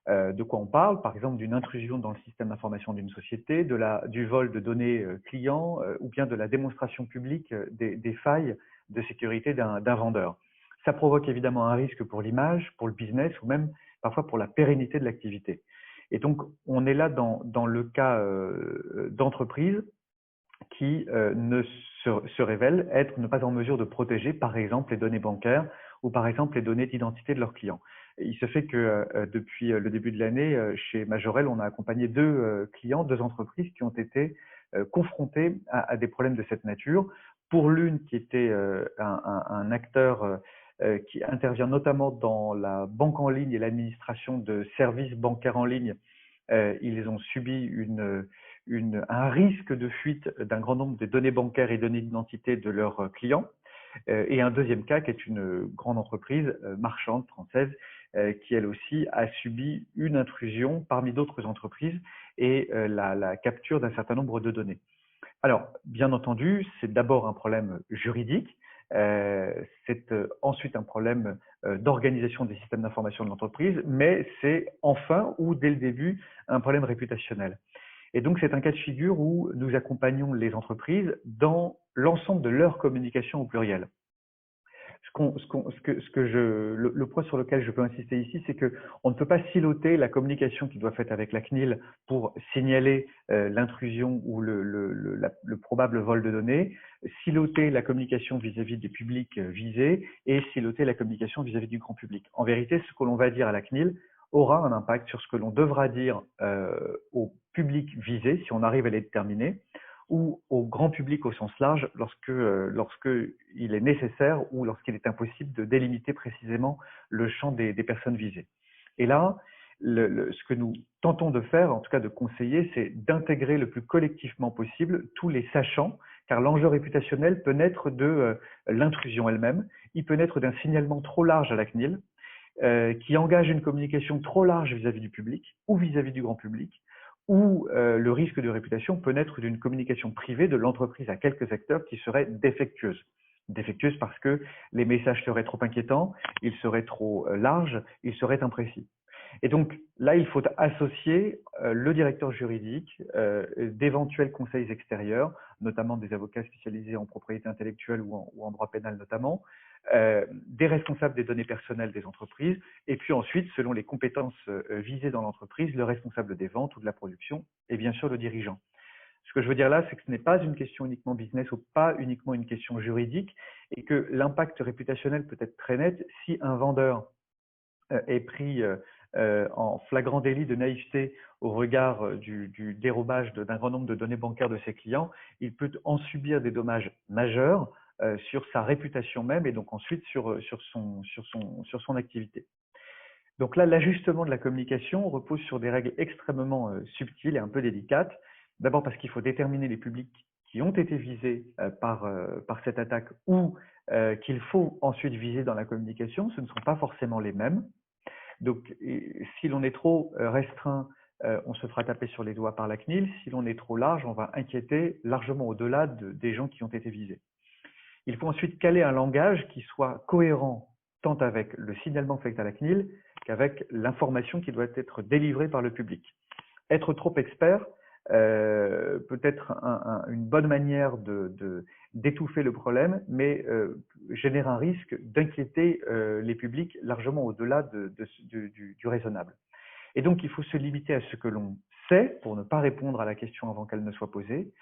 De quoi on parle? Par exemple, d'une intrusion dans le système d'information d'une société, du vol de données clients ou bien de la démonstration publique des failles de sécurité d'un vendeur. Ça provoque évidemment un risque pour l'image, pour le business ou même parfois pour la pérennité de l'activité. Et donc, on est là dans le cas d'entreprises qui se révèlent être ne pas en mesure de protéger, par exemple, les données bancaires ou par exemple les données d'identité de leurs clients. Et il se fait que depuis le début de l'année, chez Majorel, on a accompagné deux clients, deux entreprises qui ont été confrontées à des problèmes de cette nature. Pour l'une qui était un acteur qui intervient notamment dans la banque en ligne et l'administration de services bancaires en ligne, ils ont subi un risque de fuite d'un grand nombre de données bancaires et données d'identité de leurs clients. Et un deuxième cas qui est une grande entreprise marchande française qui elle aussi a subi une intrusion parmi d'autres entreprises et la capture d'un certain nombre de données. Alors, bien entendu, c'est d'abord un problème juridique, c'est ensuite un problème d'organisation des systèmes d'information de l'entreprise, mais c'est enfin ou dès le début un problème réputationnel. Et donc, c'est un cas de figure où nous accompagnons les entreprises dans l'ensemble de leur communication au pluriel. Le point sur lequel je peux insister ici, c'est que on ne peut pas siloter la communication qui doit être faite avec la CNIL pour signaler l'intrusion ou le probable vol de données, siloter la communication vis-à-vis des publics visés et siloter la communication vis-à-vis du grand public. En vérité, ce que l'on va dire à la CNIL aura un impact sur ce que l'on devra dire au public visé, si on arrive à les déterminer, ou au grand public au sens large lorsque il est nécessaire ou lorsqu'il est impossible de délimiter précisément le champ des personnes visées. Et là, ce que nous tentons de faire, en tout cas de conseiller, c'est d'intégrer le plus collectivement possible tous les sachants, car l'enjeu réputationnel peut naître de l'intrusion elle-même, il peut naître d'un signalement trop large à la CNIL, qui engage une communication trop large vis-à-vis du public ou vis-à-vis du grand public, où le risque de réputation peut naître d'une communication privée de l'entreprise à quelques acteurs qui serait défectueuse. Défectueuse parce que les messages seraient trop inquiétants, ils seraient trop larges, ils seraient imprécis. Et donc là, il faut associer le directeur juridique, d'éventuels conseils extérieurs, notamment des avocats spécialisés en propriété intellectuelle ou en droit pénal notamment, des responsables des données personnelles des entreprises, et puis ensuite, selon les compétences visées dans l'entreprise, le responsable des ventes ou de la production, et bien sûr le dirigeant. Ce que je veux dire là, c'est que ce n'est pas une question uniquement business ou pas uniquement une question juridique, et que l'impact réputationnel peut être très net si un vendeur est pris en flagrant délit de naïveté au regard du dérobage d'un grand nombre de données bancaires de ses clients, il peut en subir des dommages majeurs sur sa réputation même et donc ensuite sur son activité. Donc là, l'ajustement de la communication repose sur des règles extrêmement subtiles et un peu délicates. D'abord parce qu'il faut déterminer les publics qui ont été visés par cette attaque ou qu'il faut ensuite viser dans la communication. Ce ne sont pas forcément les mêmes. Donc, si l'on est trop restreint, on se fera taper sur les doigts par la CNIL. Si l'on est trop large, on va inquiéter largement au-delà des gens qui ont été visés. Il faut ensuite caler un langage qui soit cohérent tant avec le signalement fait à la CNIL qu'avec l'information qui doit être délivrée par le public. Être trop expert peut-être une bonne manière d'étouffer le problème, mais génère un risque d'inquiéter les publics largement au-delà du raisonnable. Et donc, il faut se limiter à ce que l'on sait pour ne pas répondre à la question avant qu'elle ne soit posée.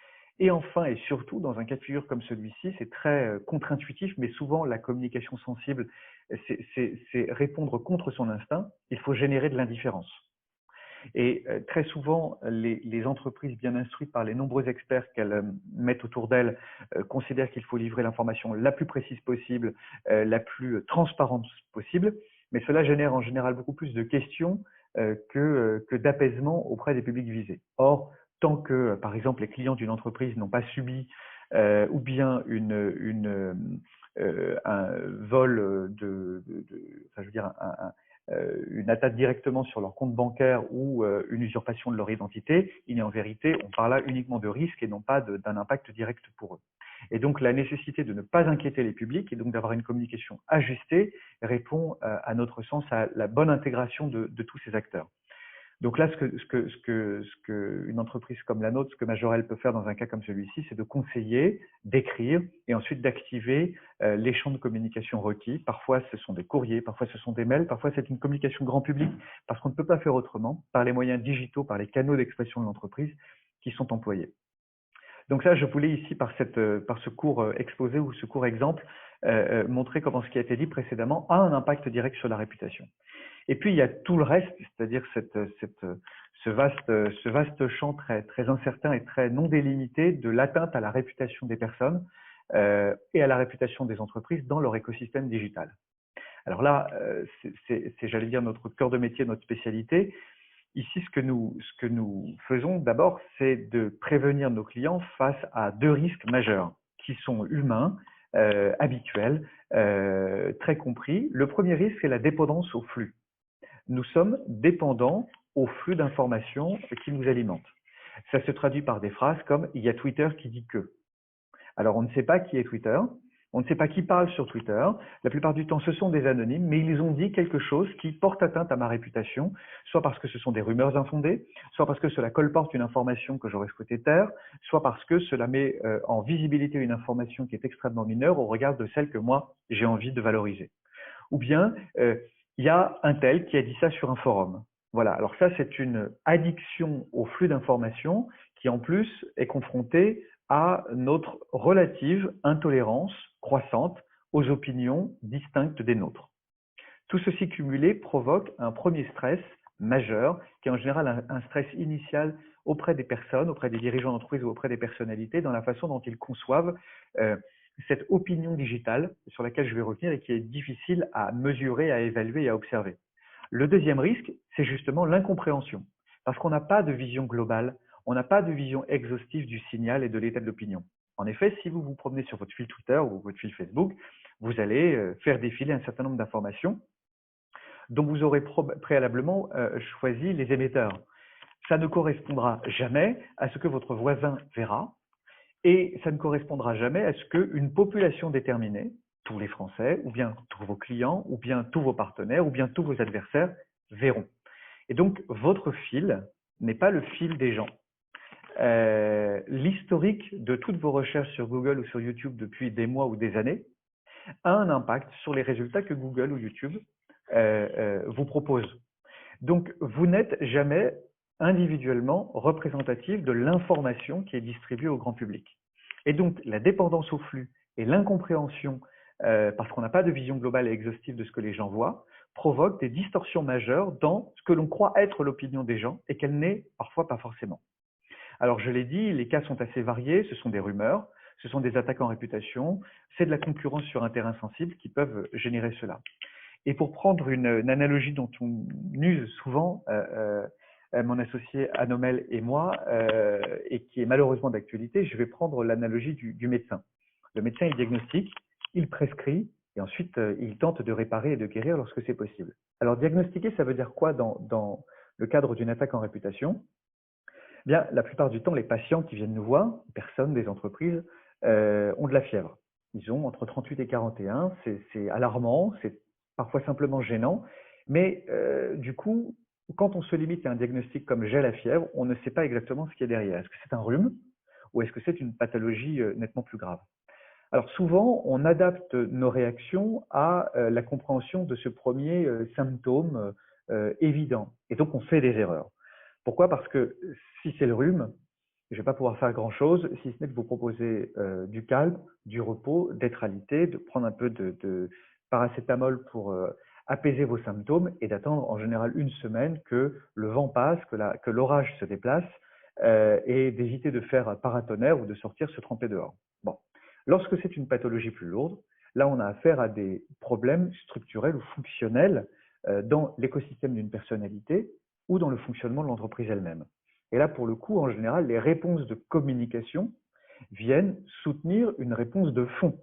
Et enfin, et surtout, dans un cas de figure comme celui-ci, c'est très contre-intuitif, mais souvent la communication sensible, c'est répondre contre son instinct. Il faut générer de l'indifférence. Et très souvent, les entreprises bien instruites par les nombreux experts qu'elles mettent autour d'elles considèrent qu'il faut livrer l'information la plus précise possible, la plus transparente possible, mais cela génère en général beaucoup plus de questions que d'apaisement auprès des publics visés. Or, tant que, par exemple, les clients d'une entreprise n'ont pas subi ou bien un vol enfin, je veux dire, une attaque directement sur leur compte bancaire ou une usurpation de leur identité, il est en vérité, on parle là uniquement de risque et non pas d'un impact direct pour eux. Et donc la nécessité de ne pas inquiéter les publics et donc d'avoir une communication ajustée répond à notre sens à la bonne intégration de tous ces acteurs. Donc là, ce que une entreprise comme la nôtre, ce que Majorel peut faire dans un cas comme celui-ci, c'est de conseiller, d'écrire et ensuite d'activer les champs de communication requis. Parfois, ce sont des courriers, parfois ce sont des mails, parfois c'est une communication grand public parce qu'on ne peut pas faire autrement par les moyens digitaux, par les canaux d'expression de l'entreprise qui sont employés. Donc ça, je voulais ici, par ce court exposé ou ce court exemple, montrer comment ce qui a été dit précédemment a un impact direct sur la réputation. Et puis, il y a tout le reste, c'est-à-dire ce vaste champ très incertain et très non délimité de l'atteinte à la réputation des personnes et à la réputation des entreprises dans leur écosystème digital. Alors là, c'est j'allais dire, notre cœur de métier, notre spécialité. Ici, ce que nous faisons d'abord, c'est de prévenir nos clients face à deux risques majeurs qui sont humains, habituels, très compris. Le premier risque, c'est la dépendance au flux. Nous sommes dépendants au flux d'informations qui nous alimentent. Ça se traduit par des phrases comme « il y a Twitter qui dit que ». Alors, on ne sait pas qui est Twitter, on ne sait pas qui parle sur Twitter. La plupart du temps, ce sont des anonymes, mais ils ont dit quelque chose qui porte atteinte à ma réputation, soit parce que ce sont des rumeurs infondées, soit parce que cela colporte une information que j'aurais souhaité taire, soit parce que cela met en visibilité une information qui est extrêmement mineure au regard de celle que moi, j'ai envie de valoriser. Ou bien, il y a un tel qui a dit ça sur un forum. Voilà, alors ça, c'est une addiction au flux d'informations qui, en plus, est confrontée à notre relative intolérance croissante aux opinions distinctes des nôtres. Tout ceci cumulé provoque un premier stress majeur, qui est en général un stress initial auprès des personnes, auprès des dirigeants d'entreprise ou auprès des personnalités, dans la façon dont ils conçoivent cette opinion digitale sur laquelle je vais revenir et qui est difficile à mesurer, à évaluer et à observer. Le deuxième risque, c'est justement l'incompréhension, parce qu'on n'a pas de vision globale, on n'a pas de vision exhaustive du signal et de l'état de l'opinion. En effet, si vous vous promenez sur votre fil Twitter ou votre fil Facebook, vous allez faire défiler un certain nombre d'informations dont vous aurez préalablement choisi les émetteurs. Ça ne correspondra jamais à ce que votre voisin verra, et ça ne correspondra jamais à ce qu'une population déterminée, tous les Français, ou bien tous vos clients, ou bien tous vos partenaires, ou bien tous vos adversaires verront. Et donc, votre fil n'est pas le fil des gens. L'historique de toutes vos recherches sur Google ou sur YouTube depuis des mois ou des années a un impact sur les résultats que Google ou YouTube vous proposent. Donc, vous n'êtes jamais individuellement représentatif de l'information qui est distribuée au grand public. Et donc, la dépendance au flux et l'incompréhension, parce qu'on n'a pas de vision globale et exhaustive de ce que les gens voient, provoquent des distorsions majeures dans ce que l'on croit être l'opinion des gens et qu'elle n'est parfois pas forcément. Alors, je l'ai dit, les cas sont assez variés, ce sont des rumeurs, ce sont des attaques en réputation, c'est de la concurrence sur un terrain sensible qui peuvent générer cela. Et pour prendre une analogie dont on use souvent, mon associé Anomel et moi, et qui est malheureusement d'actualité, je vais prendre l'analogie du médecin. Le médecin, il diagnostique, il prescrit, et ensuite, il tente de réparer et de guérir lorsque c'est possible. Alors, diagnostiquer, ça veut dire quoi dans le cadre d'une attaque en réputation? Bien, la plupart du temps, les patients qui viennent nous voir, personnes, des entreprises, ont de la fièvre. Ils ont entre 38 et 41, c'est alarmant, c'est parfois simplement gênant, mais du coup, quand on se limite à un diagnostic comme j'ai la fièvre, on ne sait pas exactement ce qu'il y a derrière. Est-ce que c'est un rhume ou est-ce que c'est une pathologie nettement plus grave? Alors souvent, on adapte nos réactions à la compréhension de ce premier symptôme évident. Et donc, on fait des erreurs. Pourquoi? Parce que si c'est le rhume, je ne vais pas pouvoir faire grand-chose, si ce n'est de vous proposer du calme, du repos, d'être alité, de prendre un peu de paracétamol pour apaiser vos symptômes et d'attendre en général une semaine que le vent passe, que l'orage se déplace et d'éviter de faire paratonnerre ou de sortir se tremper dehors. Bon. Lorsque c'est une pathologie plus lourde, là on a affaire à des problèmes structurels ou fonctionnels dans l'écosystème d'une personnalité ou dans le fonctionnement de l'entreprise elle-même. Et là, pour le coup, en général, les réponses de communication viennent soutenir une réponse de fond,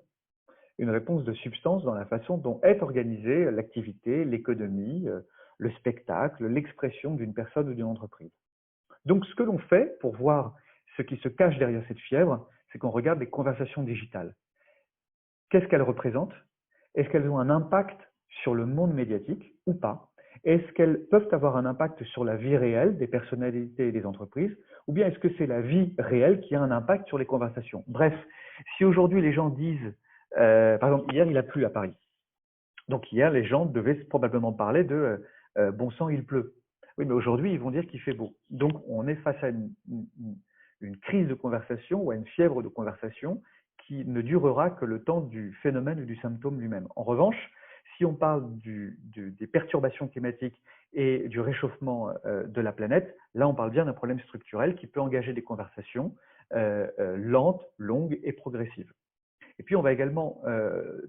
une réponse de substance dans la façon dont est organisée l'activité, l'économie, le spectacle, l'expression d'une personne ou d'une entreprise. Donc, ce que l'on fait pour voir ce qui se cache derrière cette fièvre, c'est qu'on regarde les conversations digitales. Qu'est-ce qu'elles représentent? Est-ce qu'elles ont un impact sur le monde médiatique ou pas? Est-ce qu'elles peuvent avoir un impact sur la vie réelle des personnalités et des entreprises? Ou bien est-ce que c'est la vie réelle qui a un impact sur les conversations? Bref, si aujourd'hui les gens disent, par exemple, hier il a plu à Paris. Donc hier, les gens devaient probablement parler de bon sang, il pleut. Oui, mais aujourd'hui, ils vont dire qu'il fait beau. Donc, on est face à une crise de conversation ou à une fièvre de conversation qui ne durera que le temps du phénomène ou du symptôme lui-même. En revanche, si on parle des perturbations climatiques et du réchauffement de la planète, là, on parle bien d'un problème structurel qui peut engager des conversations lentes, longues et progressives. Et puis, on va également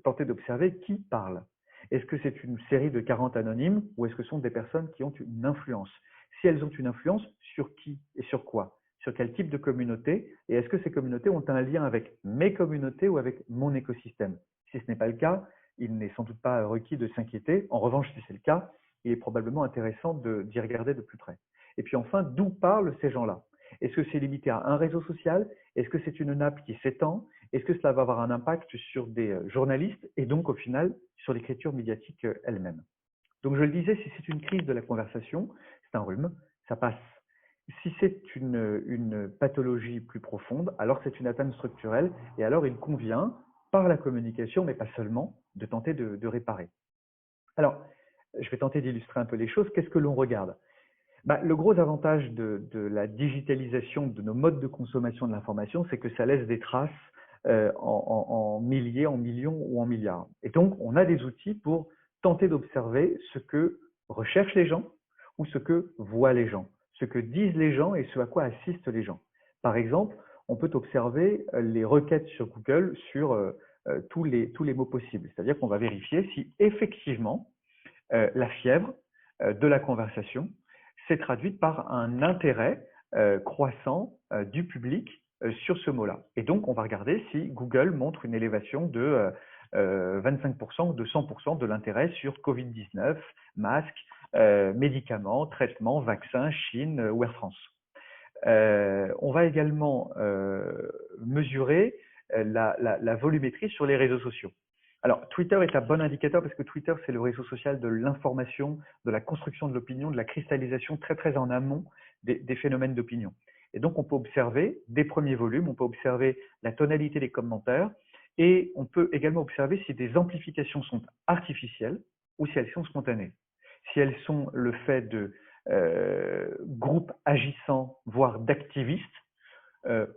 tenter d'observer qui parle. Est-ce que c'est une série de 40 anonymes ou est-ce que ce sont des personnes qui ont une influence? Si elles ont une influence, sur qui et sur quoi? Sur quel type de communauté? Et est-ce que ces communautés ont un lien avec mes communautés ou avec mon écosystème? Si ce n'est pas le cas, il n'est sans doute pas requis de s'inquiéter. En revanche, si c'est le cas, il est probablement intéressant d'y regarder de plus près. Et puis enfin, d'où parlent ces gens-là? Est-ce que c'est limité à un réseau social? Est-ce que c'est une nappe qui s'étend? Est-ce que cela va avoir un impact sur des journalistes et donc au final sur l'écriture médiatique elle-même? Donc je le disais, si c'est une crise de la conversation, c'est un rhume, ça passe. Si c'est une pathologie plus profonde, alors c'est une atteinte structurelle et alors il convient, par la communication, mais pas seulement, de tenter de réparer. Alors, je vais tenter d'illustrer un peu les choses. Qu'est-ce que l'on regarde? Le gros avantage de la digitalisation de nos modes de consommation de l'information, c'est que ça laisse des traces en milliers, en millions ou en milliards. Et donc, on a des outils pour tenter d'observer ce que recherchent les gens ou ce que voient les gens, ce que disent les gens et ce à quoi assistent les gens. Par exemple, on peut observer les requêtes sur Google sur tous les mots possibles. C'est-à-dire qu'on va vérifier si effectivement la fièvre de la conversation s'est traduite par un intérêt croissant du public sur ce mot-là. Et donc, on va regarder si Google montre une élévation de 25% ou de 100% de l'intérêt sur Covid-19, masques, médicaments, traitements, vaccins, Chine ou Air France. On va également mesurer la volumétrie sur les réseaux sociaux. Alors, Twitter est un bon indicateur parce que Twitter, c'est le réseau social de l'information, de la construction de l'opinion, de la cristallisation très très en amont des phénomènes d'opinion. Et donc, on peut observer des premiers volumes, on peut observer la tonalité des commentaires et on peut également observer si des amplifications sont artificielles ou si elles sont spontanées. Si elles sont le fait de groupes agissants, voire d'activistes,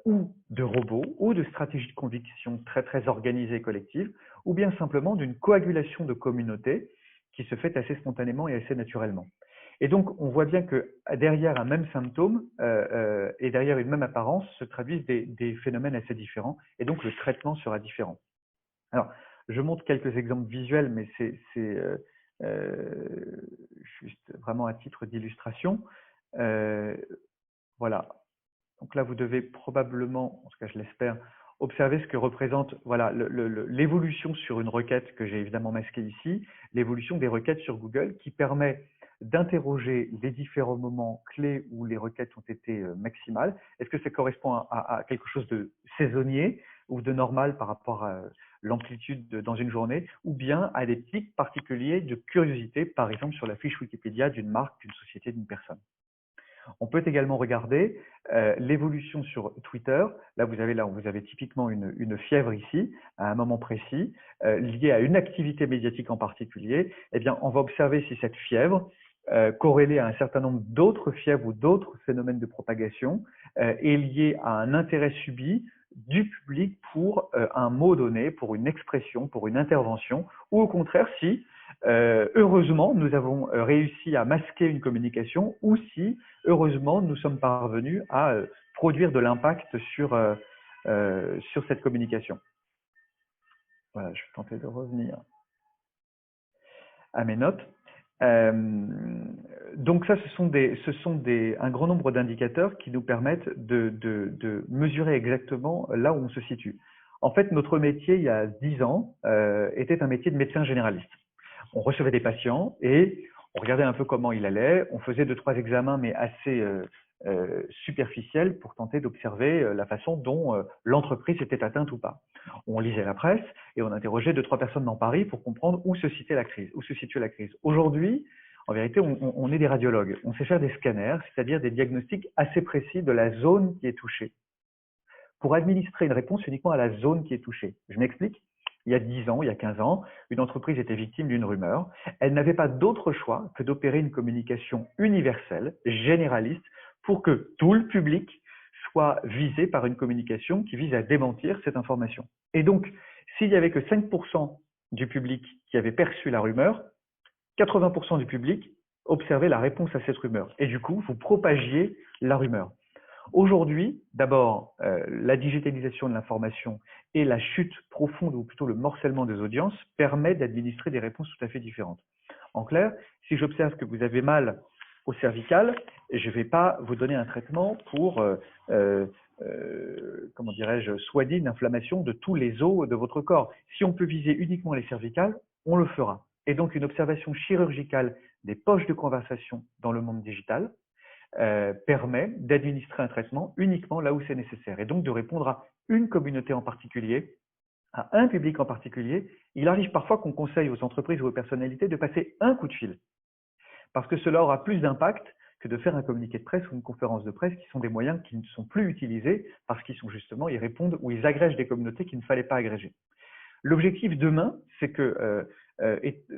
ou de robots, ou de stratégies de conviction très très organisées et collectives, ou bien simplement d'une coagulation de communautés qui se fait assez spontanément et assez naturellement. Et donc, on voit bien que derrière un même symptôme et derrière une même apparence se traduisent des phénomènes assez différents, et donc le traitement sera différent. Alors, je montre quelques exemples visuels, mais c'est juste vraiment à titre d'illustration. Voilà. Donc là, vous devez probablement, en tout cas je l'espère, observer ce que représente l'évolution sur une requête que j'ai évidemment masquée ici, l'évolution des requêtes sur Google qui permet d'interroger les différents moments clés où les requêtes ont été maximales. Est-ce que ça correspond à quelque chose de saisonnier ou de normal par rapport l'amplitude dans une journée, ou bien à des pics particuliers de curiosité, par exemple sur la fiche Wikipédia d'une marque, d'une société, d'une personne. On peut également regarder l'évolution sur Twitter. Là, vous avez typiquement une fièvre ici, à un moment précis, liée à une activité médiatique en particulier. Eh bien, on va observer si cette fièvre, corrélée à un certain nombre d'autres fièvres ou d'autres phénomènes de propagation, est liée à un intérêt subi du public pour un mot donné, pour une expression, pour une intervention, ou au contraire, si heureusement, nous avons réussi à masquer une communication, ou si, heureusement, nous sommes parvenus à produire de l'impact sur cette communication. Voilà, je vais tenter de revenir à mes notes. Donc ça, ce sont un grand nombre d'indicateurs qui nous permettent de mesurer exactement là où on se situe. En fait, notre métier, il y a 10 ans, était un métier de médecin généraliste. On recevait des patients et on regardait un peu comment il allait. On faisait 2-3 examens, mais assez superficiels pour tenter d'observer la façon dont l'entreprise était atteinte ou pas. On lisait la presse et on interrogeait 2-3 personnes dans Paris pour comprendre où se situait la crise. Aujourd'hui, en vérité, on est des radiologues. On sait faire des scanners, c'est-à-dire des diagnostics assez précis de la zone qui est touchée, pour administrer une réponse uniquement à la zone qui est touchée. Je m'explique. Il y a 10 ans, il y a 15 ans, une entreprise était victime d'une rumeur. Elle n'avait pas d'autre choix que d'opérer une communication universelle, généraliste, pour que tout le public soit visé par une communication qui vise à démentir cette information. Et donc, s'il n'y avait que 5% du public qui avait perçu la rumeur, 80% du public observait la réponse à cette rumeur. Et du coup, vous propagiez la rumeur. Aujourd'hui, d'abord, la digitalisation de l'information et la chute profonde, ou plutôt le morcellement des audiences, permet d'administrer des réponses tout à fait différentes. En clair, si j'observe que vous avez mal au cervical, je ne vais pas vous donner un traitement pour, comment dirais-je, soigner une inflammation de tous les os de votre corps. Si on peut viser uniquement les cervicales, on le fera. Et donc, une observation chirurgicale des poches de conversation dans le monde digital permet d'administrer un traitement uniquement là où c'est nécessaire et donc de répondre à une communauté en particulier, à un public en particulier. Il arrive parfois qu'on conseille aux entreprises ou aux personnalités de passer un coup de fil parce que cela aura plus d'impact que de faire un communiqué de presse ou une conférence de presse qui sont des moyens qui ne sont plus utilisés parce qu'ils sont justement, ils répondent ou ils agrègent des communautés qu'il ne fallait pas agréger. L'objectif demain, c'est que,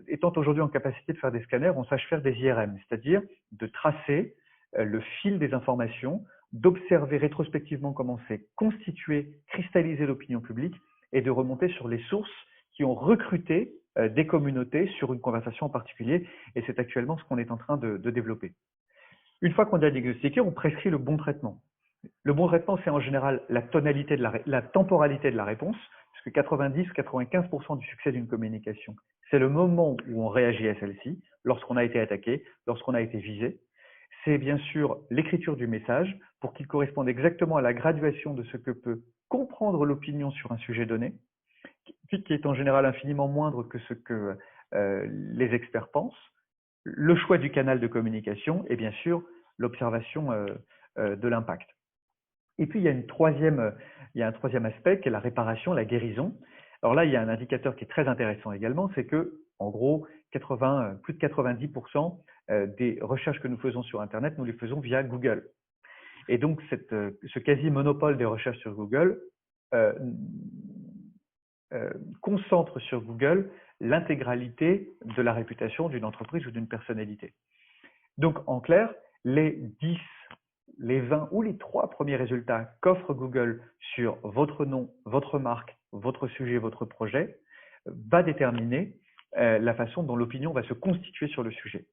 étant aujourd'hui en capacité de faire des scanners, on sache faire des IRM, c'est-à-dire de tracer le fil des informations, d'observer rétrospectivement comment s'est constitué, cristallisé l'opinion publique et de remonter sur les sources qui ont recruté des communautés sur une conversation en particulier. Et c'est actuellement ce qu'on est en train de développer. Une fois qu'on a diagnostiqué, on prescrit le bon traitement. Le bon traitement, c'est en général la temporalité de la réponse, puisque 90-95% du succès d'une communication, c'est le moment où on réagit à celle-ci, lorsqu'on a été attaqué, lorsqu'on a été visé. C'est bien sûr l'écriture du message pour qu'il corresponde exactement à la graduation de ce que peut comprendre l'opinion sur un sujet donné, qui est en général infiniment moindre que ce que les experts pensent, le choix du canal de communication et bien sûr l'observation de l'impact. Et puis il y a un troisième aspect qui est la réparation, la guérison. Alors là, il y a un indicateur qui est très intéressant également, c'est que en gros, plus de 90% des recherches que nous faisons sur Internet, nous les faisons via Google. Et donc, ce quasi-monopole des recherches sur Google concentre sur Google l'intégralité de la réputation d'une entreprise ou d'une personnalité. Donc, en clair, les 10, les 20 ou les 3 premiers résultats qu'offre Google sur votre nom, votre marque, votre sujet, votre projet, va déterminer la façon dont l'opinion va se constituer sur le sujet.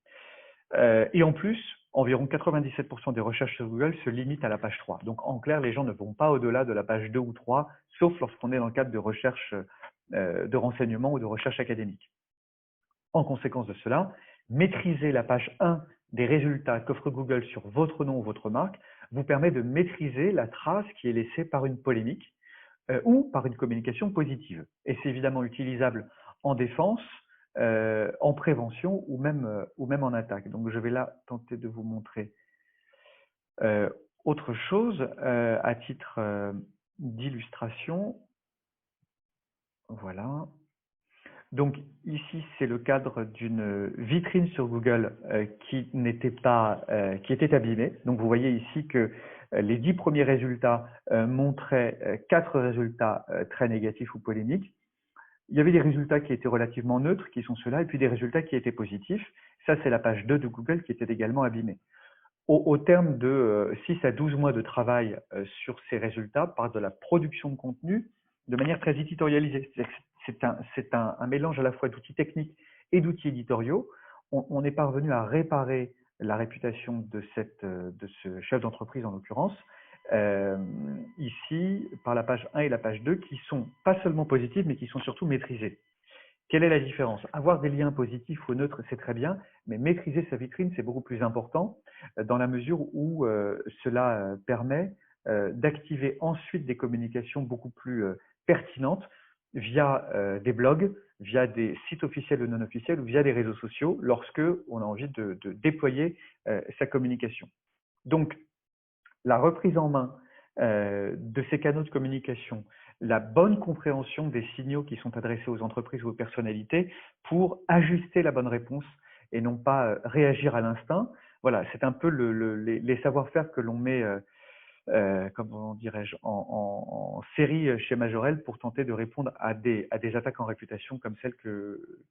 Et en plus, environ 97% des recherches sur Google se limitent à la page 3. Donc, en clair, les gens ne vont pas au-delà de la page 2 ou 3, sauf lorsqu'on est dans le cadre de recherche de renseignement ou de recherche académique. En conséquence de cela, maîtriser la page 1 des résultats qu'offre Google sur votre nom ou votre marque vous permet de maîtriser la trace qui est laissée par une polémique ou par une communication positive. Et c'est évidemment utilisable en défense, en prévention ou même en attaque. Donc je vais là tenter de vous montrer autre chose à titre d'illustration. Voilà. Donc ici, c'est le cadre d'une vitrine sur Google qui était abîmée. Donc vous voyez ici que les 10 premiers résultats montraient 4 résultats très négatifs ou polémiques. Il y avait des résultats qui étaient relativement neutres, qui sont ceux-là, et puis des résultats qui étaient positifs. Ça, c'est la page 2 de Google qui était également abîmée. Au terme de 6 à 12 mois de travail sur ces résultats, par de la production de contenu, de manière très éditorialisée. C'est un mélange à la fois d'outils techniques et d'outils éditoriaux. On est parvenu à réparer la réputation de ce chef d'entreprise en l'occurrence, ici par la page 1 et la page 2 qui sont pas seulement positives mais qui sont surtout maîtrisées. Quelle est la différence? Avoir des liens positifs ou neutres, c'est très bien, mais maîtriser sa vitrine, c'est beaucoup plus important dans la mesure où cela permet d'activer ensuite des communications beaucoup plus pertinentes via des blogs, via des sites officiels ou non officiels ou via des réseaux sociaux lorsque on a envie de déployer sa communication. Donc, la reprise en main de ces canaux de communication, la bonne compréhension des signaux qui sont adressés aux entreprises ou aux personnalités pour ajuster la bonne réponse et non pas réagir à l'instinct. Voilà, c'est un peu les savoir-faire que l'on met, comment dirais-je, en série chez Majorel pour tenter de répondre à des attaques en réputation comme celle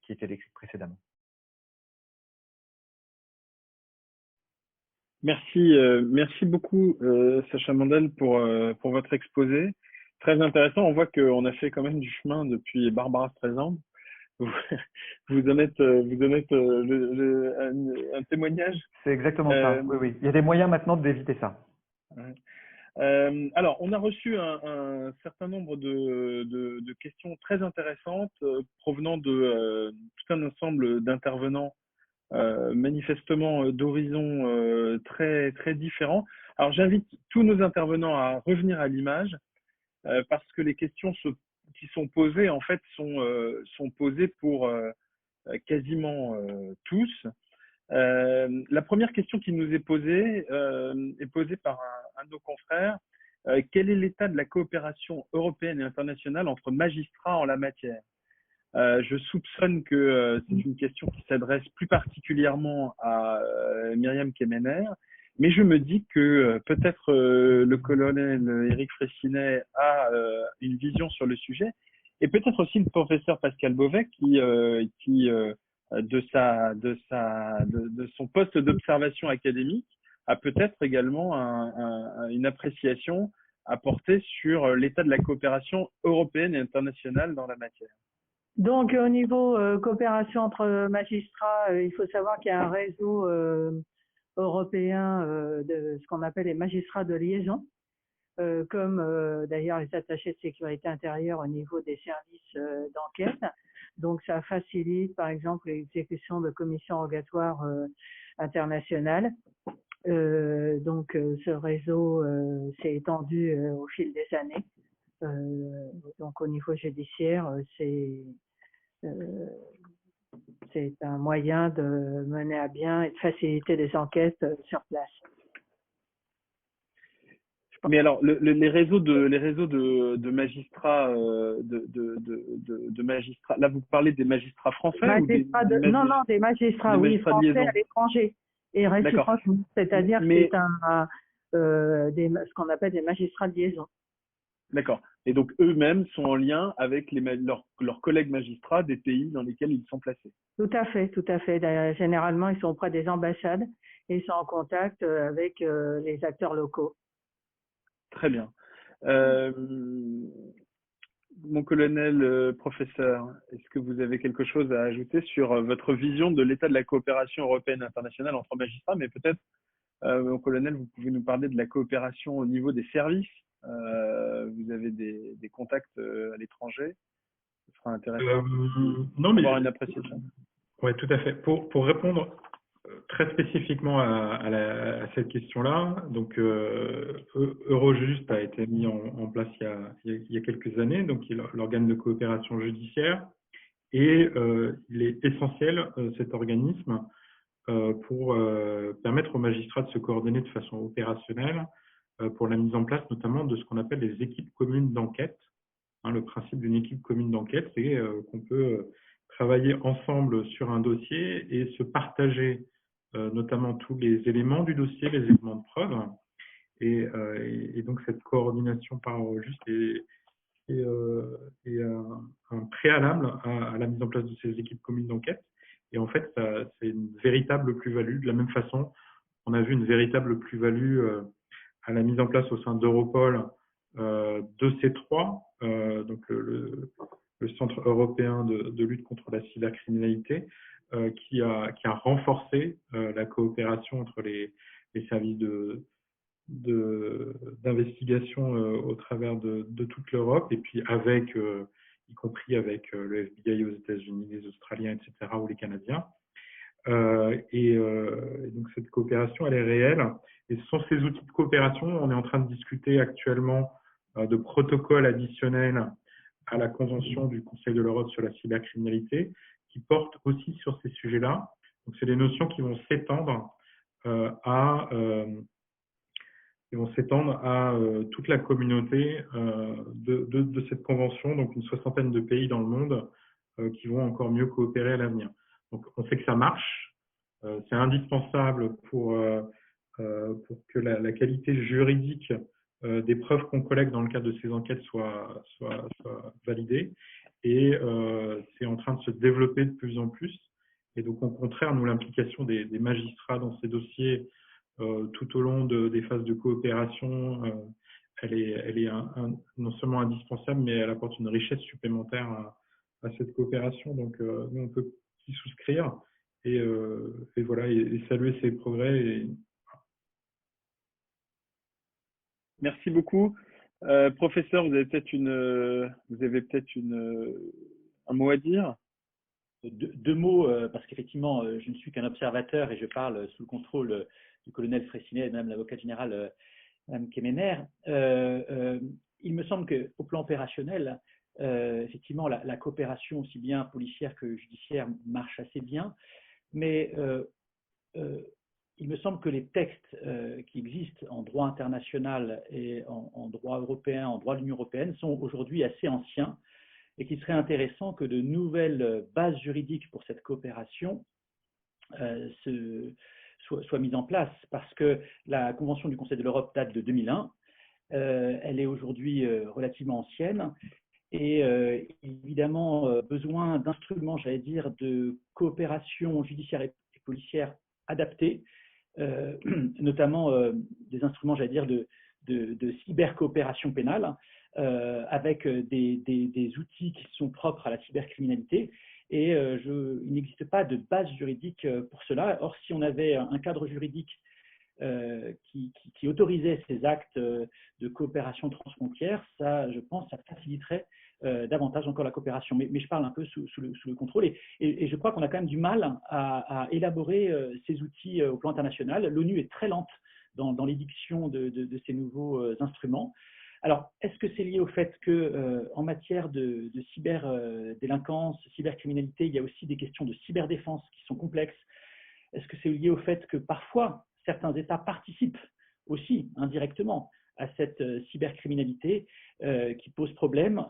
qui était décrite précédemment. Merci beaucoup, Sacha Mandel, pour votre exposé. Très intéressant. On voit qu'on a fait quand même du chemin depuis Barbara Streisand. Vous en êtes un témoignage. C'est exactement ça. Oui, oui. Il y a des moyens maintenant d'éviter ça. Alors, on a reçu un certain nombre de questions très intéressantes provenant de tout un ensemble d'intervenants manifestement d'horizons très très différents. Alors j'invite tous nos intervenants à revenir à l'image parce que les questions qui sont posées en fait sont posées pour quasiment tous. La première question qui nous est posée par un de nos confrères. Quel est l'état de la coopération européenne et internationale entre magistrats en la matière? Je soupçonne que c'est une question qui s'adresse plus particulièrement à Myriam Kemener, mais je me dis que peut-être le colonel Éric Fraissinet a une vision sur le sujet, et peut-être aussi le professeur Pascal Beauvais qui de son poste d'observation académique a peut-être également une appréciation à porter sur l'état de la coopération européenne et internationale dans la matière. Donc, au niveau coopération entre magistrats, il faut savoir qu'il y a un réseau européen de ce qu'on appelle les magistrats de liaison, comme d'ailleurs les attachés de sécurité intérieure au niveau des services d'enquête. Donc, ça facilite, par exemple, l'exécution de commissions rogatoires internationales. Donc, ce réseau s'est étendu au fil des années. Donc, au niveau judiciaire, c'est un moyen de mener à bien et de faciliter les enquêtes sur place. Mais alors, les réseaux de magistrats, de magistrats. Là, vous parlez des magistrats français Non, des magistrats, oui, français à l'étranger et réciproquement. C'est-à-dire que c'est ce qu'on appelle des magistrats de liaison. D'accord. Et donc, eux-mêmes sont en lien avec leurs collègues magistrats des pays dans lesquels ils sont placés. Tout à fait, tout à fait. Généralement, ils sont auprès des ambassades et ils sont en contact avec les acteurs locaux. Très bien. Mon colonel, professeur, est-ce que vous avez quelque chose à ajouter sur votre vision de l'état de la coopération européenne internationale entre magistrats, mais peut-être, mon colonel, vous pouvez nous parler de la coopération au niveau des services. Vous avez des contacts à l'étranger. Ce sera intéressant d'avoir une appréciation. Oui, tout à fait. Pour répondre très spécifiquement à cette question-là, donc Eurojust a été mis en place il y a quelques années, donc l'organe de coopération judiciaire, et il est essentiel, cet organisme, pour permettre aux magistrats de se coordonner de façon opérationnelle pour la mise en place notamment de ce qu'on appelle les équipes communes d'enquête, Hein, le principe d'une équipe commune d'enquête, c'est qu'on peut travailler ensemble sur un dossier et se partager notamment tous les éléments du dossier, les éléments de preuve. Et donc, cette coordination par Eurojust est un préalable à la mise en place de ces équipes communes d'enquête. Et en fait, c'est une véritable plus-value. De la même façon, on a vu une véritable plus-value à la mise en place au sein d'Europol de C3, donc le Centre européen de lutte contre la cybercriminalité, qui a renforcé la coopération entre les services d'investigation au travers de toute l'Europe, et puis avec, y compris avec le FBI aux États-Unis, les Australiens, etc., ou les Canadiens. Et donc cette coopération, elle est réelle. Et ce sont ces outils de coopération. On est en train de discuter actuellement de protocoles additionnels à la Convention du Conseil de l'Europe sur la cybercriminalité, qui portent aussi sur ces sujets-là. Donc c'est des notions qui vont s'étendre à toute la communauté de cette convention, donc une 60aine de pays dans le monde qui vont encore mieux coopérer à l'avenir. Donc on sait que ça marche, c'est indispensable pour que la qualité juridique des preuves qu'on collecte dans le cadre de ces enquêtes soit validée, et c'est en train de se développer de plus en plus. Et donc au contraire, nous, l'implication des magistrats dans ces dossiers tout au long des phases de coopération, elle est non seulement indispensable, mais elle apporte une richesse supplémentaire à cette coopération. Donc, nous, on peut s'y souscrire et voilà, et saluer ces progrès. Merci beaucoup. Professeur, vous avez peut-être un mot à dire? Deux mots, parce qu'effectivement, je ne suis qu'un observateur et je parle sous le contrôle du colonel Fraissinet et de Madame l'avocate générale, Madame Kemener. Il me semble qu'au plan opérationnel, effectivement, la coopération aussi bien policière que judiciaire marche assez bien, mais il me semble que les textes qui existent en droit international et en droit européen, en droit de l'Union européenne, sont aujourd'hui assez anciens, et qu'il serait intéressant que de nouvelles bases juridiques pour cette coopération soient mises en place, parce que la Convention du Conseil de l'Europe date de 2001, elle est aujourd'hui relativement ancienne, et évidemment besoin d'instruments, j'allais dire, de coopération judiciaire et policière adaptés, notamment des instruments, j'allais dire, de cybercoopération pénale, avec des outils qui sont propres à la cybercriminalité. Et il n'existe pas de base juridique pour cela. Or, si on avait un cadre juridique qui autorisait ces actes de coopération transfrontière, ça, je pense, ça faciliterait davantage encore la coopération. Mais je parle un peu sous le contrôle. Et je crois qu'on a quand même du mal à élaborer ces outils au plan international. L'ONU est très lente dans l'édiction de ces nouveaux instruments. Alors, est-ce que c'est lié au fait qu'en matière de cyberdélinquance, cybercriminalité, il y a aussi des questions de cyberdéfense qui sont complexes? Est-ce que c'est lié au fait que parfois, certains États participent aussi indirectement à cette cybercriminalité qui pose problème?